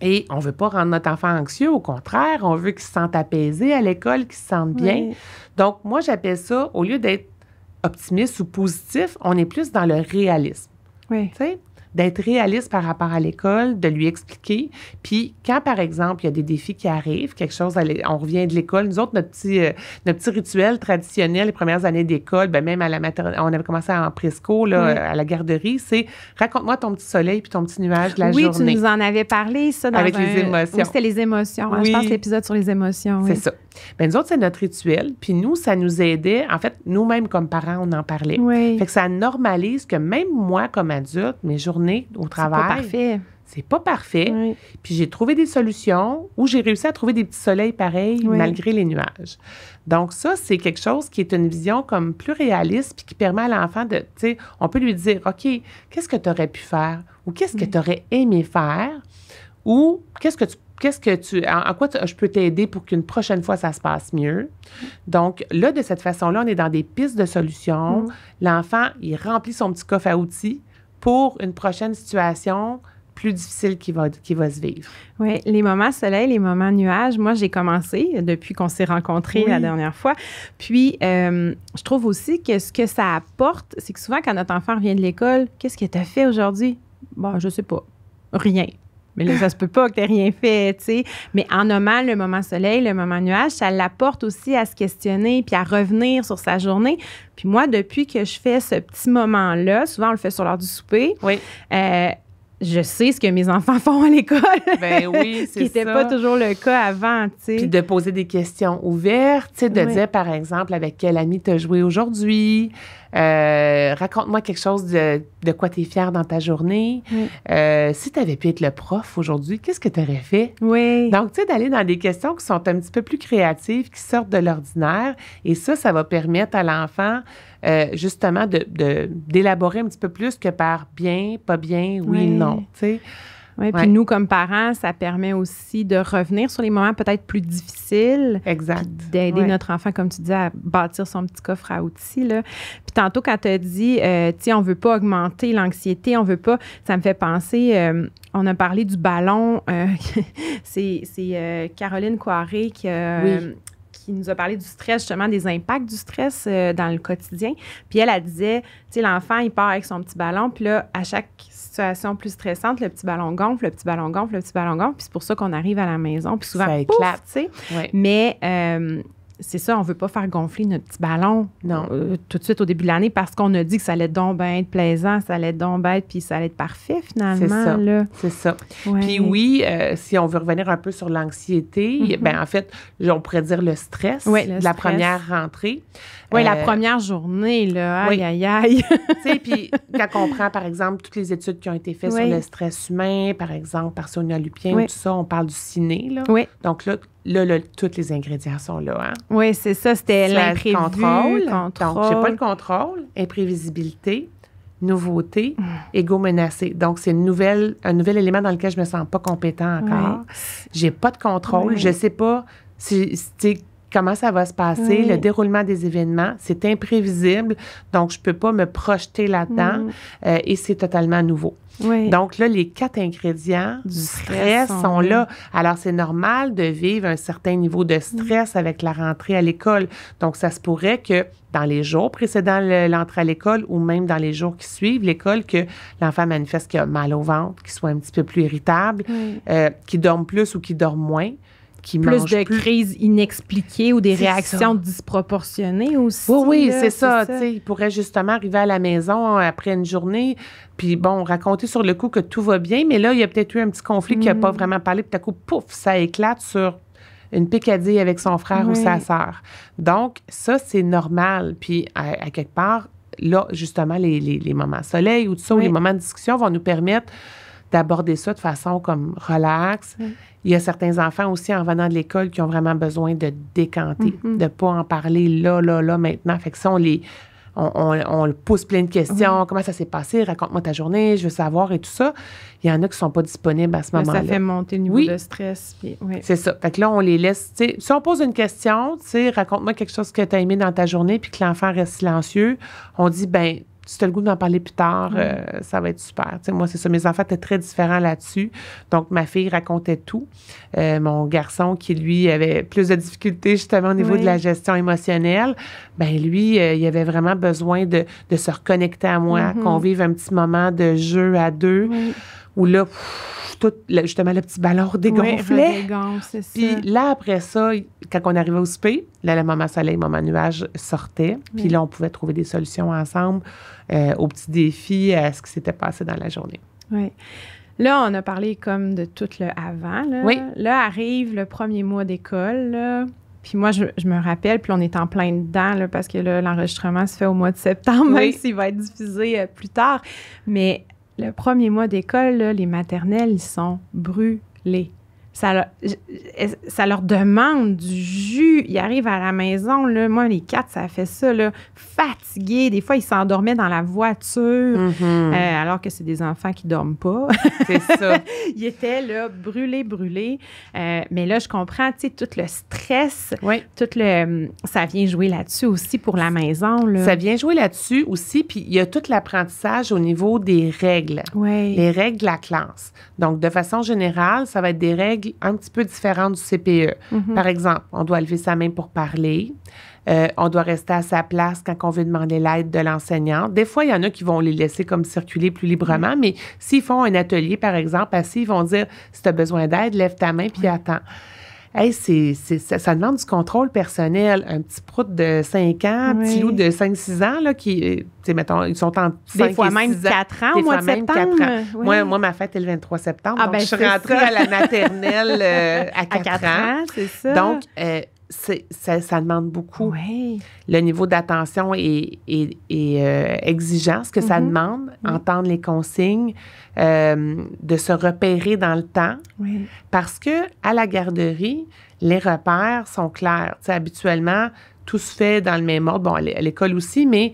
[SPEAKER 2] Et on veut pas rendre notre enfant anxieux, au contraire, on veut qu'il se sente apaisé à l'école, qu'il se sente bien. Donc, moi, j'appelle ça, au lieu d'être optimiste ou positif, on est plus dans le réalisme. Tu sais? D'être réaliste par rapport à l'école, de lui expliquer. Puis quand, par exemple, il y a des défis qui arrivent, quelque chose, on revient de l'école, nous autres, notre petit rituel traditionnel, les premières années d'école, bien, même à la maternelle, on avait commencé en présco, là, à la garderie, c'est « Raconte-moi ton petit soleil puis ton petit nuage de la journée. »
[SPEAKER 1] Oui, tu nous en avais parlé, ça, dans
[SPEAKER 2] avec les émotions.
[SPEAKER 1] Oui, c'était les émotions. Je pense l'épisode sur les émotions.
[SPEAKER 2] C'est ça. Bien, nous autres, c'est notre rituel. Puis nous, ça nous aidait. En fait, nous-mêmes, comme parents, on en parlait. Fait que ça normalise que même moi, comme adulte, mes journées au travail...
[SPEAKER 1] C'est pas parfait.
[SPEAKER 2] C'est pas parfait. Puis j'ai trouvé des solutions ou j'ai réussi à trouver des petits soleils pareils malgré les nuages. Donc ça, c'est quelque chose qui est une vision comme plus réaliste puis qui permet à l'enfant de, tu sais, on peut lui dire, OK, qu'est-ce que tu aurais pu faire ou qu'est-ce que tu aurais aimé faire ou en quoi je peux t'aider pour qu'une prochaine fois, ça se passe mieux. Donc, là, de cette façon-là, on est dans des pistes de solutions. L'enfant, il remplit son petit coffre à outils pour une prochaine situation plus difficile qui va se vivre.
[SPEAKER 1] Oui, les moments soleil, les moments nuages, moi, j'ai commencé depuis qu'on s'est rencontrés la dernière fois. Puis, je trouve aussi que ce que ça apporte, c'est que souvent, quand notre enfant revient de l'école, qu'est-ce que tu as fait aujourd'hui? Bon, je sais pas. Rien. Mais là, ça se peut pas que tu n'aies rien fait, tu sais. Mais en nommant le moment soleil, le moment nuage, ça l'apporte aussi à se questionner puis à revenir sur sa journée. Puis moi, depuis que je fais ce petit moment-là, souvent, on le fait sur l'heure du souper, je sais ce que mes enfants font à l'école.
[SPEAKER 2] Ben oui, c'est ça.
[SPEAKER 1] Ce qui n'était pas toujours le cas avant, tu sais.
[SPEAKER 2] Puis de poser des questions ouvertes, tu sais, de dire, par exemple, avec quel ami tu as joué aujourd'hui, raconte-moi quelque chose de quoi tu es fière dans ta journée. Si tu avais pu être le prof aujourd'hui, qu'est-ce que tu aurais fait? Donc, tu sais, d'aller dans des questions qui sont un petit peu plus créatives, qui sortent de l'ordinaire. Et ça va permettre à l'enfant, justement, d'élaborer un petit peu plus que par bien, pas bien, oui, non, tu sais.
[SPEAKER 1] Oui, puis nous, comme parents, ça permet aussi de revenir sur les moments peut-être plus difficiles.
[SPEAKER 2] Exact.
[SPEAKER 1] D'aider notre enfant, comme tu dis, à bâtir son petit coffre à outils, là. Puis tantôt, quand tu as dit, tu sais, on veut pas augmenter l'anxiété, on veut pas... Ça me fait penser... on a parlé du ballon. C'est Caroline Coiré qui nous a parlé du stress, justement, des impacts du stress dans le quotidien. Puis elle disait, tu sais, l'enfant, il part avec son petit ballon, puis là, à chaque situation plus stressante, le petit ballon gonfle, le petit ballon gonfle, le petit ballon gonfle, puis c'est pour ça qu'on arrive à la maison, puis souvent,
[SPEAKER 2] ça éclate,
[SPEAKER 1] tu sais. Mais c'est ça, on veut pas faire gonfler notre petit ballon tout de suite au début de l'année parce qu'on a dit que ça allait donc bien être plaisant, ça allait donc bien être, puis ça allait être parfait finalement.
[SPEAKER 2] C'est ça. Puis si on veut revenir un peu sur l'anxiété, ben en fait, on pourrait dire le stress de la première rentrée.
[SPEAKER 1] Oui, la première journée, là, aïe.
[SPEAKER 2] Tu sais, puis quand on prend, par exemple, toutes les études qui ont été faites sur le stress humain, par exemple, par Sonia Lupien ou tout ça, on parle du ciné, là. Donc là, tous les ingrédients sont là, hein? Oui,
[SPEAKER 1] c'est ça, c'était l'imprévu.
[SPEAKER 2] Contrôle. Donc, j'ai pas le contrôle, imprévisibilité, nouveauté, égo menacé. Donc, c'est un nouvel élément dans lequel je me sens pas compétent encore. J'ai pas de contrôle. Je sais pas si comment ça va se passer, le déroulement des événements. C'est imprévisible, donc je ne peux pas me projeter là-dedans et c'est totalement nouveau.
[SPEAKER 1] Oui.
[SPEAKER 2] Donc là, les 4 ingrédients du stress sont là. Alors, c'est normal de vivre un certain niveau de stress avec la rentrée à l'école. Donc, ça se pourrait que dans les jours précédant l'entrée à l'école ou même dans les jours qui suivent l'école, que l'enfant manifeste qu'il a mal au ventre, qu'il soit un petit peu plus irritable, qu'il dorme plus ou qu'il dorme moins.
[SPEAKER 1] Plus de crises inexpliquées ou des réactions disproportionnées aussi.
[SPEAKER 2] Oui, c'est ça. Il pourrait justement arriver à la maison après une journée, puis bon, raconter sur le coup que tout va bien, mais là, il y a peut-être eu un petit conflit qui n'a pas vraiment parlé, puis tout à coup, pouf, ça éclate sur une picadille avec son frère ou sa sœur. Donc, ça, c'est normal. Puis, à quelque part, là, justement, les moments soleil ou tout ça, ou les moments de discussion vont nous permettre d'aborder ça de façon comme relax. Il y a certains enfants aussi en venant de l'école qui ont vraiment besoin de décanter, de ne pas en parler là, maintenant. Fait que ça, on le pousse plein de questions. Comment ça s'est passé? Raconte-moi ta journée, je veux savoir et tout ça. Il y en a qui ne sont pas disponibles à ce moment-là.
[SPEAKER 1] Ça fait monter le niveau de stress. Puis,
[SPEAKER 2] c'est ça. Fait que là, on les laisse. Si on pose une question, raconte-moi quelque chose que tu as aimé dans ta journée, puis que l'enfant reste silencieux, on dit, ben si tu as le goût d'en parler plus tard, ça va être super. Moi, c'est ça. Mes enfants étaient très différents là-dessus. Donc, ma fille racontait tout. Mon garçon, qui, lui, avait plus de difficultés justement au niveau de la gestion émotionnelle, ben lui, il avait vraiment besoin de se reconnecter à moi, qu'on vive un petit moment de jeu à deux, où là, justement, le petit ballon dégonflait.
[SPEAKER 1] C'est ça.
[SPEAKER 2] Puis là, après ça, quand on arrivait au souper, là, le moment soleil, le moment nuage sortait. Puis là, on pouvait trouver des solutions ensemble aux petits défis, à ce qui s'était passé dans la journée.
[SPEAKER 1] Oui. Là, on a parlé comme de tout le avant. Là, là arrive le premier mois d'école, là. Puis moi, je me rappelle, puis on est en plein dedans, là, parce que là, l'enregistrement se fait au mois de septembre, même s'il va être diffusé plus tard. Mais le premier mois d'école, là, les maternelles, ils sont brûlés. Ça leur demande du jus. Ils arrivent à la maison, là, moi, les 4, ça fait ça, là, fatigués. Des fois, ils s'endormaient dans la voiture, alors que c'est des enfants qui dorment pas.
[SPEAKER 2] C'est ça.
[SPEAKER 1] Ils étaient, là, brûlés. Mais là, je comprends, tu sais, tout le stress, ça vient jouer là-dessus aussi pour la maison, là.
[SPEAKER 2] Ça vient jouer là-dessus aussi, puis il y a tout l'apprentissage au niveau des règles. Les règles de la classe. Donc, de façon générale, ça va être des règles un petit peu différentes du CPE. Par exemple, on doit lever sa main pour parler. On doit rester à sa place quand on veut demander l'aide de l'enseignante. Des fois, il y en a qui vont les laisser comme circuler plus librement, mais s'ils font un atelier, par exemple, assis, ils vont dire, si tu as besoin d'aide, lève ta main puis attends. Hey, ça demande du contrôle personnel. Un petit prout de 5 ans, un petit loup de 5-6 ans, là, qui, mettons, ils sont en 5
[SPEAKER 1] des fois même 4 ans au mois de septembre. 4 ans.
[SPEAKER 2] Moi, ma fête est le 23 septembre, donc je suis rentrée à la maternelle à 4 ans.
[SPEAKER 1] C'est ça.
[SPEAKER 2] Donc, ça demande beaucoup. Le niveau d'attention est exigeant, ce que ça demande, entendre les consignes, de se repérer dans le temps. Parce que à la garderie, les repères sont clairs. T'sais, habituellement, tout se fait dans le même ordre. Bon, à l'école aussi, mais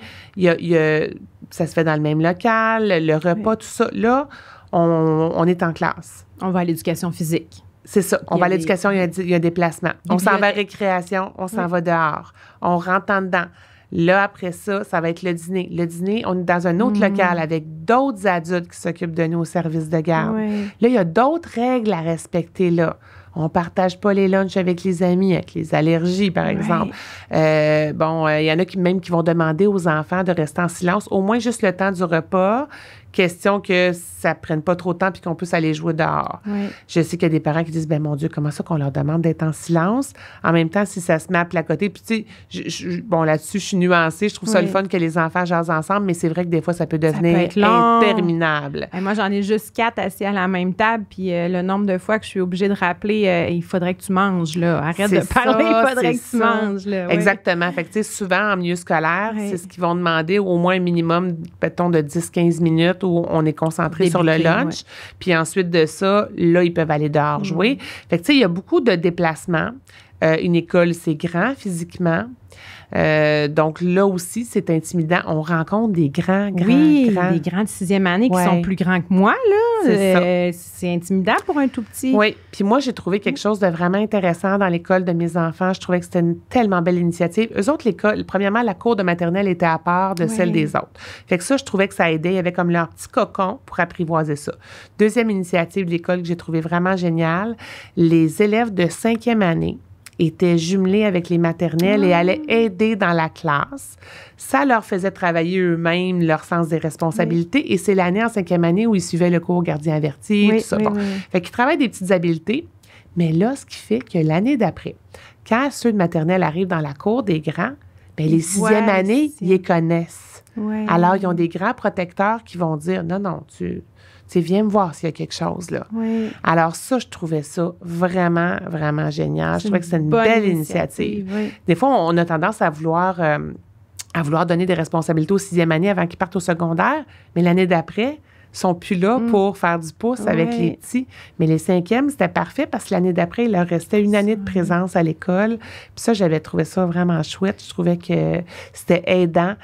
[SPEAKER 2] ça se fait dans le même local, le repas, tout ça. Là, on est en classe.
[SPEAKER 1] On va à l'éducation physique.
[SPEAKER 2] C'est ça. On va à l'éducation, il y a un déplacement. On s'en va à récréation, on s'en va dehors. On rentre en dedans. Là, après ça, ça va être le dîner. Le dîner, on est dans un autre local avec d'autres adultes qui s'occupent de nous au service de garde. Là, il y a d'autres règles à respecter là. On ne partage pas les lunchs avec les amis, avec les allergies, par exemple. Il y en a qui vont demander aux enfants de rester en silence, au moins juste le temps du repas. Question que ça ne prenne pas trop de temps puis qu'on puisse aller jouer dehors. Je sais qu'il y a des parents qui disent, ben mon Dieu, comment ça qu'on leur demande d'être en silence? En même temps, si ça se met à placoter, puis tu sais, là-dessus, je suis nuancée. Je trouve ça le fun que les enfants jasent ensemble, mais c'est vrai que des fois, ça peut devenir interminable.
[SPEAKER 1] Moi, j'en ai juste 4 assis à la même table, puis le nombre de fois que je suis obligée de rappeler, il faudrait que tu manges, là. Arrête de parler, il faudrait que tu manges, là.
[SPEAKER 2] Exactement. Fait que, tu sais, souvent, en milieu scolaire, c'est ce qu'ils vont demander, au moins un minimum, mettons, de 10-15 minutes où on est concentré sur le lunch. Puis ensuite de ça, là, ils peuvent aller dehors jouer. Fait que, tu sais, il y a beaucoup de déplacements. Une école, c'est grand physiquement. Donc là aussi, c'est intimidant. On rencontre des grands.
[SPEAKER 1] Des grands de 6e année qui sont plus grands que moi, là. C'est intimidant pour un tout petit.
[SPEAKER 2] Oui. Puis moi, j'ai trouvé quelque chose de vraiment intéressant dans l'école de mes enfants. Je trouvais que c'était une tellement belle initiative. Eux autres, l'école, premièrement, la cour de maternelle était à part de celle des autres. Fait que ça, je trouvais que ça aidait. Il y avait comme leur petit cocon pour apprivoiser ça. Deuxième initiative de l'école que j'ai trouvé vraiment géniale, les élèves de 5e année étaient jumelés avec les maternelles et allaient aider dans la classe. Ça leur faisait travailler eux-mêmes leur sens des responsabilités. Et c'est l'année en 5e année où ils suivaient le cours gardien averti, tout ça. Fait qu'ils travaillent des petites habiletés. Mais là, ce qui fait que l'année d'après, quand ceux de maternelle arrivent dans la cour des grands, bien, les 6e année, ils les connaissent. Alors, ils ont des grands protecteurs qui vont dire, non, tu viens me voir s'il y a quelque chose, là. Alors ça, je trouvais ça vraiment, vraiment génial. Je trouvais que c'était une belle initiative. Des fois, on a tendance à vouloir donner des responsabilités aux 6e année avant qu'ils partent au secondaire, mais l'année d'après, ils sont plus là pour faire du pouce avec les petits. Mais les 5e, c'était parfait parce que l'année d'après, il leur restait une année de présence à l'école. Puis ça, j'avais trouvé ça vraiment chouette. Je trouvais que c'était aidant.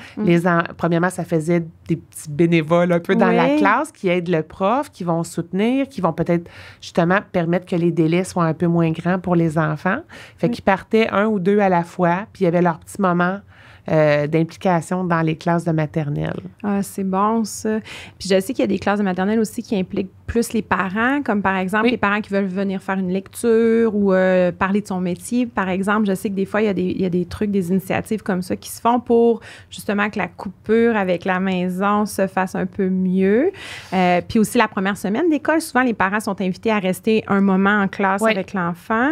[SPEAKER 2] Premièrement, ça faisait des petits bénévoles un peu dans la classe qui aident le prof, qui vont soutenir, qui vont peut-être justement permettre que les délais soient un peu moins grands pour les enfants. Fait qu'ils partaient 1 ou 2 à la fois, puis il y avait leur petit moment d'implication dans les classes de maternelle.
[SPEAKER 1] Ah, c'est bon, ça. Puis je sais qu'il y a des classes de maternelle aussi qui impliquent plus les parents, comme par exemple les parents qui veulent venir faire une lecture ou parler de son métier. Par exemple, je sais que des fois, il y a des trucs, des initiatives comme ça qui se font pour justement que la coupure avec la maison se fasse un peu mieux. Puis aussi, la première semaine d'école, souvent, les parents sont invités à rester un moment en classe avec l'enfant.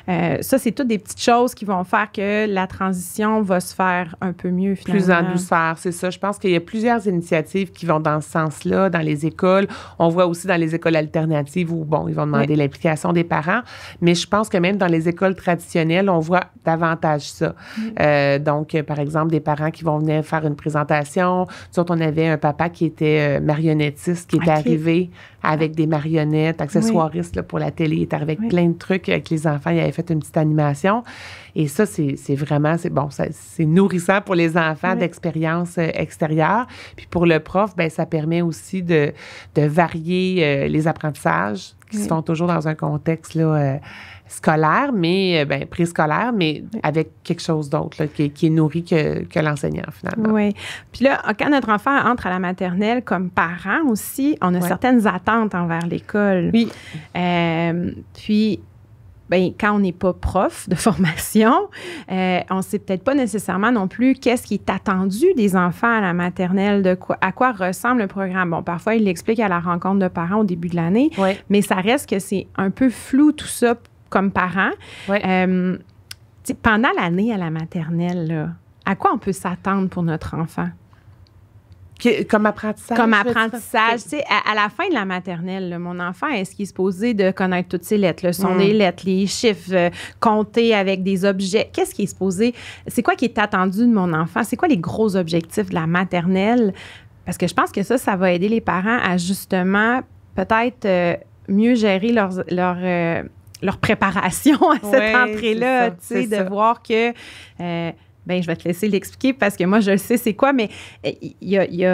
[SPEAKER 1] Ça, c'est toutes des petites choses qui vont faire que la transition va se faire un peu mieux, finalement.
[SPEAKER 2] Plus en douceur, c'est ça. Je pense qu'il y a plusieurs initiatives qui vont dans ce sens-là, dans les écoles. On voit aussi dans les écoles alternatives où, bon, ils vont demander l'implication des parents, mais je pense que même dans les écoles traditionnelles, on voit davantage ça. Donc, par exemple, des parents qui vont venir faire une présentation. Nous autres, on avait un papa qui était marionnettiste, qui était arrivé avec des marionnettes, accessoiriste là, pour la télé. Il est arrivé avec plein de trucs avec les enfants. Il avait fait une petite animation. Et ça, c'est vraiment, c'est nourrissant pour les enfants d'expériences extérieures. Puis pour le prof, bien, ça permet aussi de varier les apprentissages qui se font toujours dans un contexte là, scolaire, mais préscolaire, mais avec quelque chose d'autre là, qui est nourri que l'enseignant, finalement.
[SPEAKER 1] Oui. Puis là, quand notre enfant entre à la maternelle, comme parent aussi, on a certaines attentes envers l'école.
[SPEAKER 2] Oui.
[SPEAKER 1] Puis, bien, quand on n'est pas prof de formation, on ne sait peut-être pas nécessairement non plus qu'est-ce qui est attendu des enfants à la maternelle, à quoi ressemble le programme. Bon, parfois, il l'explique à la rencontre de parents au début de l'année, mais ça reste que c'est un peu flou tout ça comme parent. Pendant l'année à la maternelle, là, à quoi on peut s'attendre pour notre enfant?
[SPEAKER 2] Comme apprentissage?
[SPEAKER 1] Comme apprentissage. Tu sais, à la fin de la maternelle, là, mon enfant, est-ce qu'il est supposé de connaître toutes ses lettres, le son des lettres, les chiffres, compter avec des objets? Qu'est-ce qui est supposé? C'est quoi qui est attendu de mon enfant? C'est quoi les gros objectifs de la maternelle? Parce que je pense que ça va aider les parents à justement peut-être mieux gérer leur préparation à cette entrée-là, tu sais, de voir que... bien, je vais te laisser l'expliquer parce que moi, je le sais c'est quoi, mais il y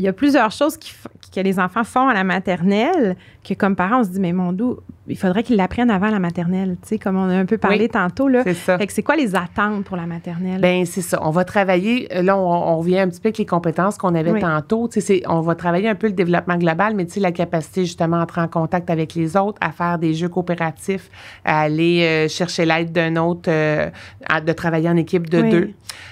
[SPEAKER 1] a plusieurs choses que les enfants font à la maternelle que, comme parents, on se dit, mais mon Dieu, il faudrait qu'ils l'apprennent avant la maternelle, tu sais, comme on a un peu parlé tantôt, là.
[SPEAKER 2] C'est ça.
[SPEAKER 1] Fait que c'est quoi les attentes pour la maternelle?
[SPEAKER 2] Bien, c'est ça. On va travailler, là, on revient un petit peu avec les compétences qu'on avait tantôt. Tu sais, on va travailler un peu le développement global, mais tu sais, la capacité, justement, à entrer en contact avec les autres, à faire des jeux coopératifs, à aller chercher l'aide d'un autre, de travailler en équipe de deux.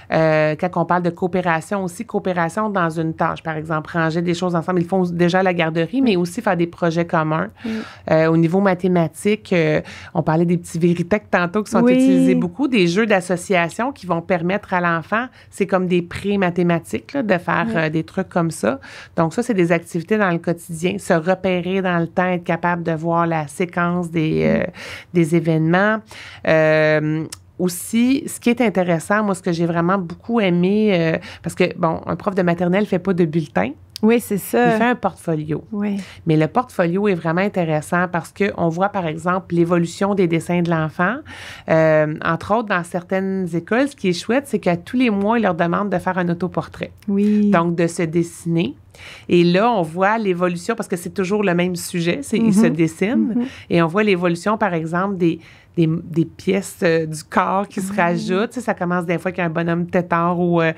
[SPEAKER 2] Quand on parle de coopération aussi, coopération dans une tâche, par exemple, ranger des choses ensemble. Ils font déjà la garderie, mais aussi faire des projets communs. Au niveau mathématique, on parlait des petits Véritech tantôt qui sont utilisés beaucoup, des jeux d'association qui vont permettre à l'enfant, c'est comme des pré-mathématiques, là, de faire des trucs comme ça. Donc ça, c'est des activités dans le quotidien, se repérer dans le temps, être capable de voir la séquence des événements. Aussi, ce qui est intéressant, moi, ce que j'ai vraiment beaucoup aimé, parce que, bon, un prof de maternelle ne fait pas de bulletin.
[SPEAKER 1] Oui, c'est ça.
[SPEAKER 2] Il fait un portfolio.
[SPEAKER 1] Oui.
[SPEAKER 2] Mais le portfolio est vraiment intéressant parce qu'on voit, par exemple, l'évolution des dessins de l'enfant. Entre autres, dans certaines écoles, ce qui est chouette, c'est qu'à tous les mois, ils leur demandent de faire un autoportrait.
[SPEAKER 1] Oui.
[SPEAKER 2] Donc, de se dessiner. Et là, on voit l'évolution, parce que c'est toujours le même sujet, ils se dessinent, et on voit l'évolution, par exemple, des pièces du corps qui se rajoutent. Tu sais, ça commence des fois qu'un bonhomme tétard ou à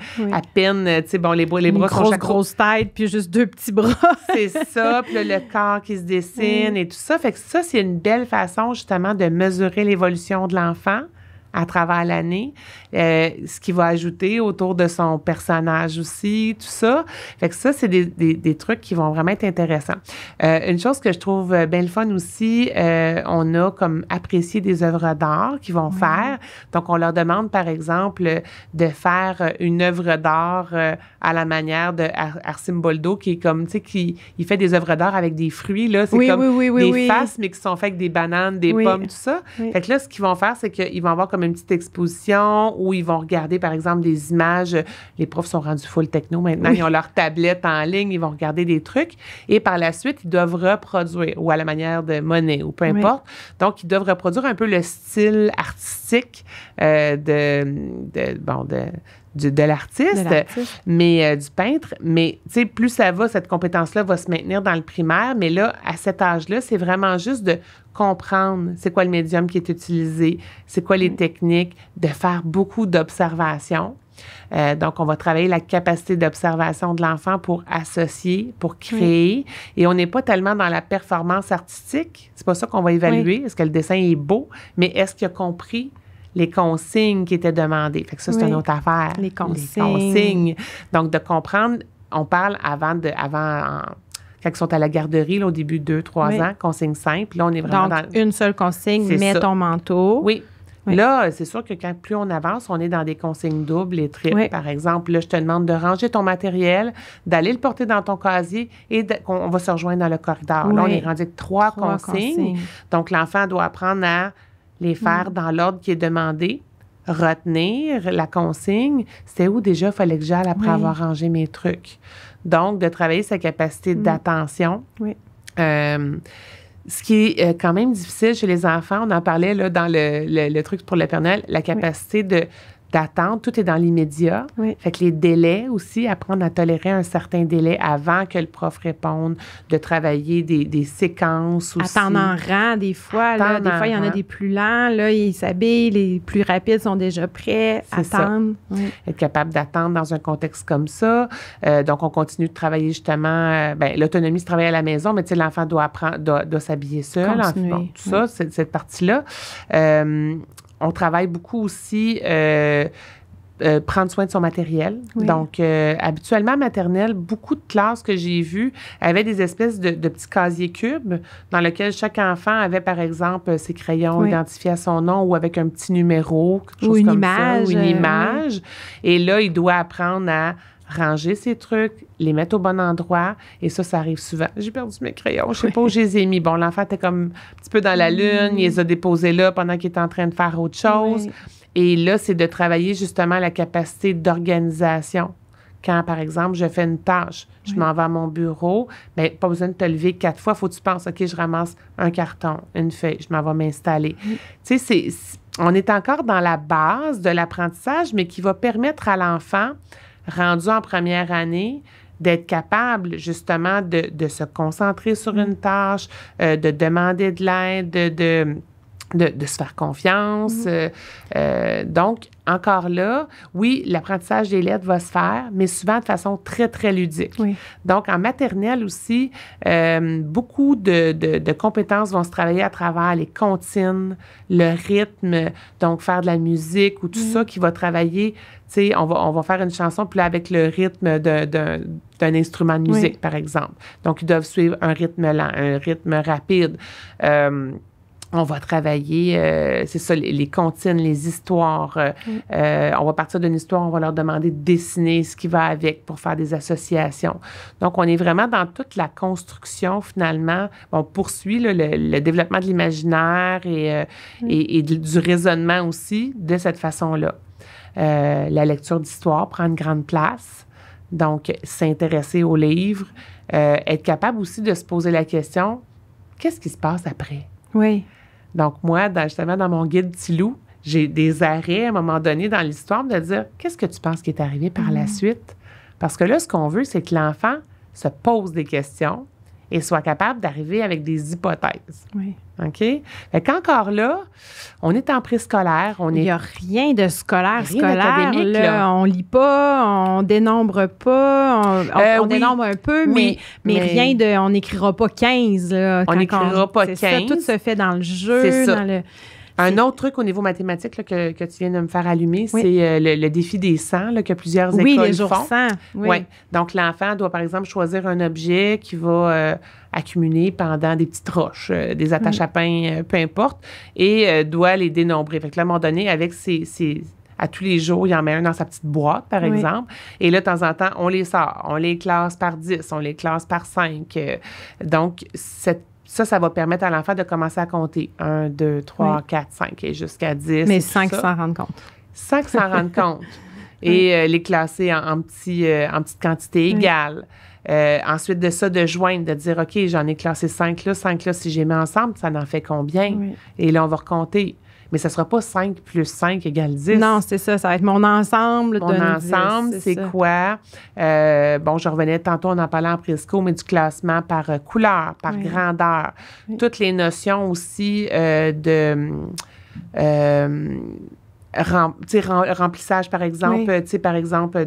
[SPEAKER 2] peine, tu sais, bon, les bras sont
[SPEAKER 1] grosse tête, puis juste 2 petits bras.
[SPEAKER 2] C'est ça, puis là, le corps qui se dessine et tout ça. Fait que ça, c'est une belle façon, justement, de mesurer l'évolution de l'enfant à travers l'année, ce qui va ajouter autour de son personnage aussi, tout ça. Fait que ça, c'est des trucs qui vont vraiment être intéressants. Une chose que je trouve bien le fun aussi, on a comme apprécié des œuvres d'art qu'ils vont faire. Donc, on leur demande, par exemple, de faire une œuvre d'art à la manière de Arsim Boldo, qui est comme, tu sais, il fait des œuvres d'art avec des fruits, là. C'est des faces, mais qui sont faites avec des bananes, des pommes, tout ça. Fait que là, ce qu'ils vont faire, c'est qu'ils vont avoir comme une petite exposition où ils vont regarder, par exemple, des images. Les profs sont rendus full techno maintenant. Ils ont leur tablette en ligne, ils vont regarder des trucs. Et par la suite, ils doivent reproduire, ou à la manière de Monet, ou peu importe. Donc, ils doivent reproduire un peu le style artistique de l'artiste, mais du peintre. Mais, tu sais, plus ça va, cette compétence-là va se maintenir dans le primaire. Mais là, à cet âge-là, c'est vraiment juste de comprendre c'est quoi le médium qui est utilisé, c'est quoi les techniques, de faire beaucoup d'observations. Donc, on va travailler la capacité d'observation de l'enfant pour associer, pour créer. Et on n'est pas tellement dans la performance artistique. C'est pas ça qu'on va évaluer. Est-ce que le dessin est beau? Mais est-ce qu'il a compris les consignes qui étaient demandées? Fait que ça, c'est une autre affaire.
[SPEAKER 1] Les consignes.
[SPEAKER 2] Donc, de comprendre, on parle quand ils sont à la garderie, là, au début de 2-3 ans, consigne simple. Là, on est vraiment
[SPEAKER 1] Donc, une seule consigne, mets ton manteau.
[SPEAKER 2] Oui. Là, c'est sûr que plus on avance, on est dans des consignes doubles et triples. Par exemple, là, je te demande de ranger ton matériel, d'aller le porter dans ton casier et on va se rejoindre dans le corridor. Là, on est rendu avec 3 consignes. Donc, l'enfant doit apprendre à les faire dans l'ordre qui est demandé. Retenir la consigne. C'était où déjà il fallait que j'aille après avoir rangé mes trucs. Donc, de travailler sa capacité d'attention. Ce qui est quand même difficile chez les enfants, on en parlait là, dans le truc pour le Père Noël, la capacité d'attendre, tout est dans l'immédiat. Fait que les délais aussi, apprendre à tolérer un certain délai avant que le prof réponde, de travailler des séquences aussi.
[SPEAKER 1] Attendre en rang, des fois. Là, des fois, il y en a des plus lents. Là, ils s'habillent. Les plus rapides sont déjà prêts. Attendre.
[SPEAKER 2] Être capable d'attendre dans un contexte comme ça. Donc, on continue de travailler justement. L'autonomie se travaille à la maison, mais tu sais, l'enfant doit s'habiller seul. Tout ça, cette partie-là. On travaille beaucoup aussi prendre soin de son matériel. Donc, habituellement, maternelle, beaucoup de classes que j'ai vues avaient des espèces de petits casiers cubes dans lesquels chaque enfant avait, par exemple, ses crayons identifiés à son nom ou avec un petit numéro, quelque chose comme ça, ou une image. Et là, il doit apprendre à ranger ses trucs, les mettre au bon endroit. Et ça arrive souvent. J'ai perdu mes crayons, je sais pas où je les ai mis. Bon, l'enfant était comme un petit peu dans la lune, il les a déposés là pendant qu'il était en train de faire autre chose. Et là, c'est de travailler justement la capacité d'organisation. Quand, par exemple, je fais une tâche, je m'en vais à mon bureau, bien, pas besoin de te lever 4 fois, il faut que tu penses, OK, je ramasse un carton, une feuille, je m'en vais m'installer. Tu sais, on est encore dans la base de l'apprentissage, mais qui va permettre à l'enfant rendu en première année, d'être capable justement de se concentrer sur une tâche, de demander de l'aide, de se faire confiance. Donc, encore là, oui, l'apprentissage des lettres va se faire, mais souvent de façon très, très ludique. Donc, en maternelle aussi, beaucoup de compétences vont se travailler à travers les comptines, le rythme, donc faire de la musique ou tout ça qui va travailler. Tu sais, on va faire une chanson, puis là, avec le rythme d'un instrument de musique, par exemple. Donc, ils doivent suivre un rythme lent, un rythme rapide. On va travailler, c'est ça, les comptines, les histoires. On va partir d'une histoire, on va leur demander de dessiner ce qui va avec pour faire des associations. Donc, on est vraiment dans toute la construction, finalement. On poursuit là, le développement de l'imaginaire et du raisonnement aussi de cette façon-là. La lecture d'histoire prend une grande place. Donc, s'intéresser au livre, être capable aussi de se poser la question, qu'est-ce qui se passe après?
[SPEAKER 1] Oui.
[SPEAKER 2] Donc, moi, justement, dans mon guide Petit Loup, j'ai des arrêts à un moment donné dans l'histoire de dire, qu'est-ce que tu penses qui est arrivé par la suite? Parce que là, ce qu'on veut, c'est que l'enfant se pose des questions et soit capable d'arriver avec des hypothèses.
[SPEAKER 1] Oui.
[SPEAKER 2] OK? Fait qu'encore là, on est en préscolaire.
[SPEAKER 1] Il n'y a rien de scolaire.
[SPEAKER 2] Rien d'académique, là.
[SPEAKER 1] On lit pas, on dénombre pas, on
[SPEAKER 2] oui.
[SPEAKER 1] dénombre un peu,
[SPEAKER 2] Oui,
[SPEAKER 1] mais rien de... On n'écrira pas 15. Là,
[SPEAKER 2] on n'écrira pas 15.
[SPEAKER 1] Ça, tout se fait dans le jeu.
[SPEAKER 2] C'est ça.
[SPEAKER 1] Dans le...
[SPEAKER 2] Un autre truc au niveau mathématique là, que tu viens de me faire allumer,
[SPEAKER 1] oui.
[SPEAKER 2] c'est le défi des 100 là, que plusieurs écoles
[SPEAKER 1] font. Oui, les jours
[SPEAKER 2] font.
[SPEAKER 1] 100. Oui.
[SPEAKER 2] Ouais. Donc, l'enfant doit, par exemple, choisir un objet qui va accumuler pendant des petites roches, des attaches à pain, peu importe, et doit les dénombrer. Fait que là, à un moment donné, avec à tous les jours, il en met un dans sa petite boîte, par exemple. Et là, de temps en temps, on les sort. On les classe par 10, on les classe par 5. Donc, ça va permettre à l'enfant de commencer à compter 1, 2, 3, 4, 5 et jusqu'à 10.
[SPEAKER 1] Mais sans qu'il s'en rende compte.
[SPEAKER 2] Sans qu'il s'en rende compte. Et les classer en petites quantités égales. Ensuite de ça, de joindre, de dire, OK, j'en ai classé 5 là, si j'ai mis ensemble, ça en fait combien? Oui. Et là, on va recompter. Mais ça ne sera pas 5 plus 5 égale 10.
[SPEAKER 1] Non, c'est ça. Ça va être mon ensemble.
[SPEAKER 2] Mon ensemble, c'est quoi? Je revenais tantôt, on en parlait en présco, mais du classement par couleur, par grandeur. Oui. Toutes les notions aussi remplissage, par exemple. Oui. Par exemple,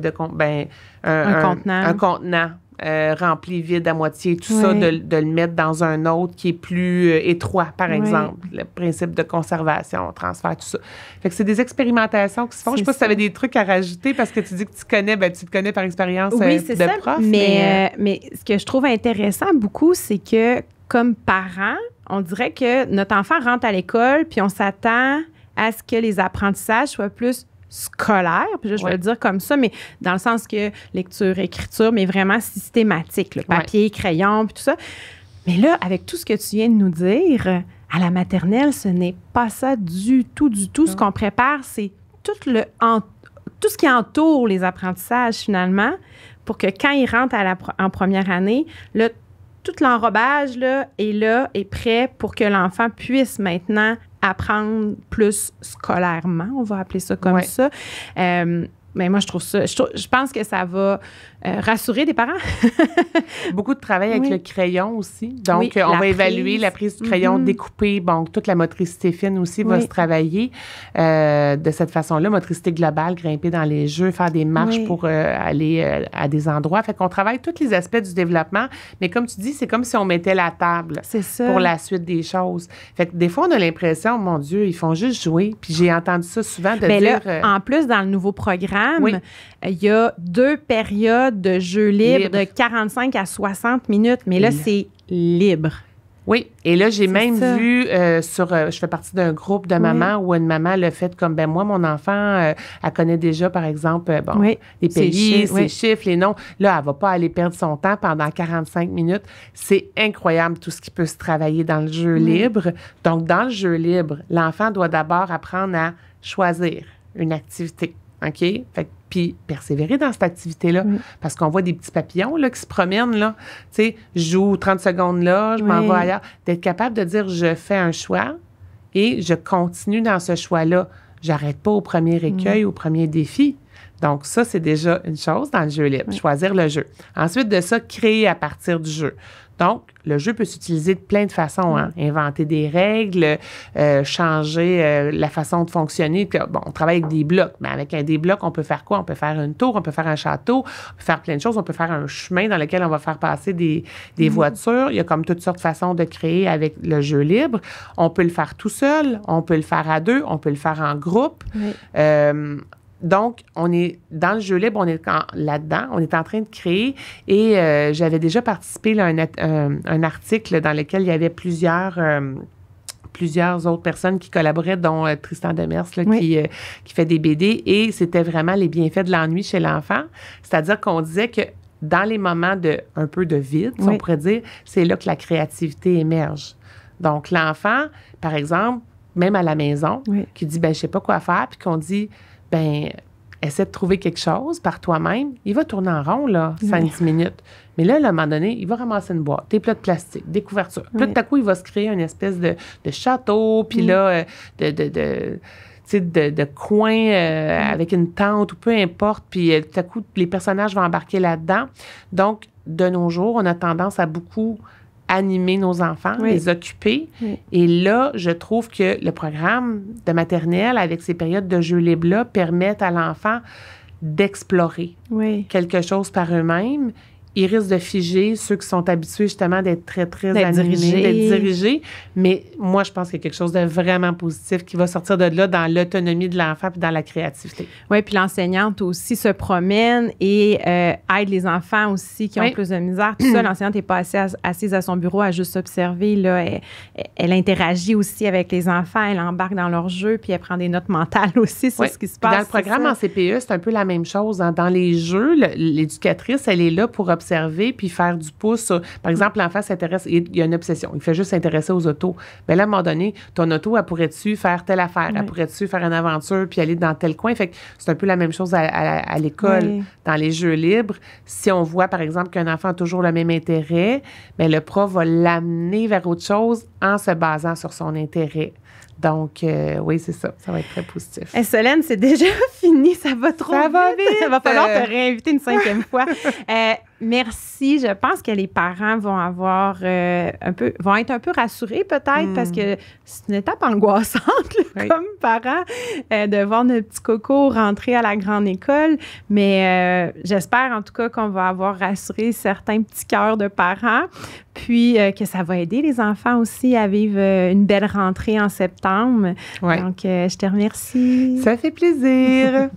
[SPEAKER 2] un contenant. Rempli, vide à moitié, tout ça, de le mettre dans un autre qui est plus étroit, par exemple. Le principe de conservation, transfert, tout ça. Fait que c'est des expérimentations qui se font. Je sais pas si tu avais des trucs à rajouter parce que tu dis que tu connais, tu te connais par expérience de prof.
[SPEAKER 1] Mais ce que je trouve intéressant beaucoup, c'est que comme parents, on dirait que notre enfant rentre à l'école puis on s'attend à ce que les apprentissages soient plus scolaire, puis je vais le dire comme ça, mais dans le sens que lecture, écriture, mais vraiment systématique, là, papier, crayon, puis tout ça. Mais là, avec tout ce que tu viens de nous dire, à la maternelle, ce n'est pas ça du tout, du tout. Ce qu'on prépare, c'est tout ce qui entoure les apprentissages, finalement, pour que quand ils rentrent en première année, là, tout l'enrobage là, est prêt pour que l'enfant puisse maintenant apprendre plus scolairement, on va appeler ça comme ça. Mais moi, je trouve ça... Je pense que ça va rassurer des parents.
[SPEAKER 2] Beaucoup de travail avec le crayon aussi. Donc, on va évaluer la prise du crayon découpé. Bon, toute la motricité fine aussi va se travailler de cette façon-là. Motricité globale, grimper dans les jeux, faire des marches pour aller à des endroits. Fait qu'on travaille tous les aspects du développement. Mais comme tu dis, c'est comme si on mettait la table pour la suite des choses. Fait que des fois, on a l'impression, mon Dieu, ils font juste jouer. Puis j'ai entendu ça souvent de dire...
[SPEAKER 1] Là, en plus, dans le nouveau programme, il y a 2 périodes de jeux libres de 45 à 60 minutes. Mais là, c'est libre.
[SPEAKER 2] Oui. Et là, j'ai même vu je fais partie d'un groupe de mamans où une maman l'a fait comme, moi, mon enfant, elle connaît déjà, par exemple, les pays, ses chiffres, les noms. Là, elle va pas aller perdre son temps pendant 45 minutes. C'est incroyable tout ce qui peut se travailler dans le jeu libre. Donc, dans le jeu libre, l'enfant doit d'abord apprendre à choisir une activité. OK? Fait puis persévérer dans cette activité-là. Parce qu'on voit des petits papillons là, qui se promènent, là. Tu sais, je joue 30 secondes là, je m'en vais ailleurs. D'être capable de dire, je fais un choix et je continue dans ce choix-là. J'arrête pas au premier écueil, au premier défi. Donc, ça, c'est déjà une chose dans le jeu libre, choisir le jeu. Ensuite de ça, créer à partir du jeu. Donc, le jeu peut s'utiliser de plein de façons. Inventer des règles, changer la façon de fonctionner. Puis, on travaille avec des blocs. Mais avec des blocs, on peut faire quoi? On peut faire une tour, on peut faire un château, on peut faire plein de choses. On peut faire un chemin dans lequel on va faire passer des voitures. Il y a comme toutes sortes de façons de créer avec le jeu libre. On peut le faire tout seul, on peut le faire à 2, on peut le faire en groupe. Donc, on est dans le jeu libre, on est là-dedans, on est en train de créer. Et j'avais déjà participé à un article dans lequel il y avait plusieurs autres personnes qui collaboraient, dont Tristan Demers, qui fait des BD. Et c'était vraiment les bienfaits de l'ennui chez l'enfant. C'est-à-dire qu'on disait que dans les moments un peu de vide, si on pourrait dire, c'est là que la créativité émerge. Donc, l'enfant, par exemple, même à la maison, qui dit, je sais pas quoi faire, puis qu'on dit, essaie de trouver quelque chose par toi-même, il va tourner en rond, là, 5-10 minutes. Mais là, à un moment donné, il va ramasser une boîte, des plats de plastique, des couvertures. Puis là, tout à coup, il va se créer une espèce de château, puis là, de coin avec une tente ou peu importe. Puis tout à coup, les personnages vont embarquer là-dedans. Donc, de nos jours, on a tendance à beaucoup animer nos enfants, les occuper. Et là, je trouve que le programme de maternelle, avec ces périodes de jeux libres-là, permettent à l'enfant d'explorer quelque chose par eux-mêmes. Ils risquent de figer ceux qui sont habitués justement d'être très, très animés, d'être dirigés. Mais moi, je pense qu'il y a quelque chose de vraiment positif qui va sortir de là dans l'autonomie de l'enfant puis dans la créativité.
[SPEAKER 1] Oui, puis l'enseignante aussi se promène et aide les enfants aussi qui ont plus de misère. Tout ça, l'enseignante n'est pas assise à son bureau à juste observer. Là, elle interagit aussi avec les enfants, elle embarque dans leur jeu puis elle prend des notes mentales aussi sur ce qui se passe.
[SPEAKER 2] Dans le programme en CPE, c'est un peu la même chose. Hein. Dans les jeux, l'éducatrice, elle est là pour observer puis faire du pouce. Par exemple, l'enfant s'intéresse, il y a une obsession, il fait juste s'intéresser aux autos. Mais là, à un moment donné, ton auto, elle pourrait-tu faire telle affaire? Elle pourrait-tu faire une aventure puis aller dans tel coin? Fait que c'est un peu la même chose à l'école, dans les jeux libres. Si on voit, par exemple, qu'un enfant a toujours le même intérêt, bien, le prof va l'amener vers autre chose en se basant sur son intérêt. Donc, oui, c'est ça. Ça va être très positif.
[SPEAKER 1] Solène, c'est déjà fini. Ça va trop vite.
[SPEAKER 2] Va vite.
[SPEAKER 1] Il va falloir te réinviter une 5e fois. Merci. Je pense que les parents vont avoir vont être un peu rassurés peut-être parce que c'est une étape angoissante comme parents de voir notre petit coco rentrer à la grande école. Mais j'espère en tout cas qu'on va avoir rassuré certains petits cœurs de parents. Puis que ça va aider les enfants aussi à vivre une belle rentrée en septembre. Donc, je te remercie.
[SPEAKER 2] Ça fait plaisir.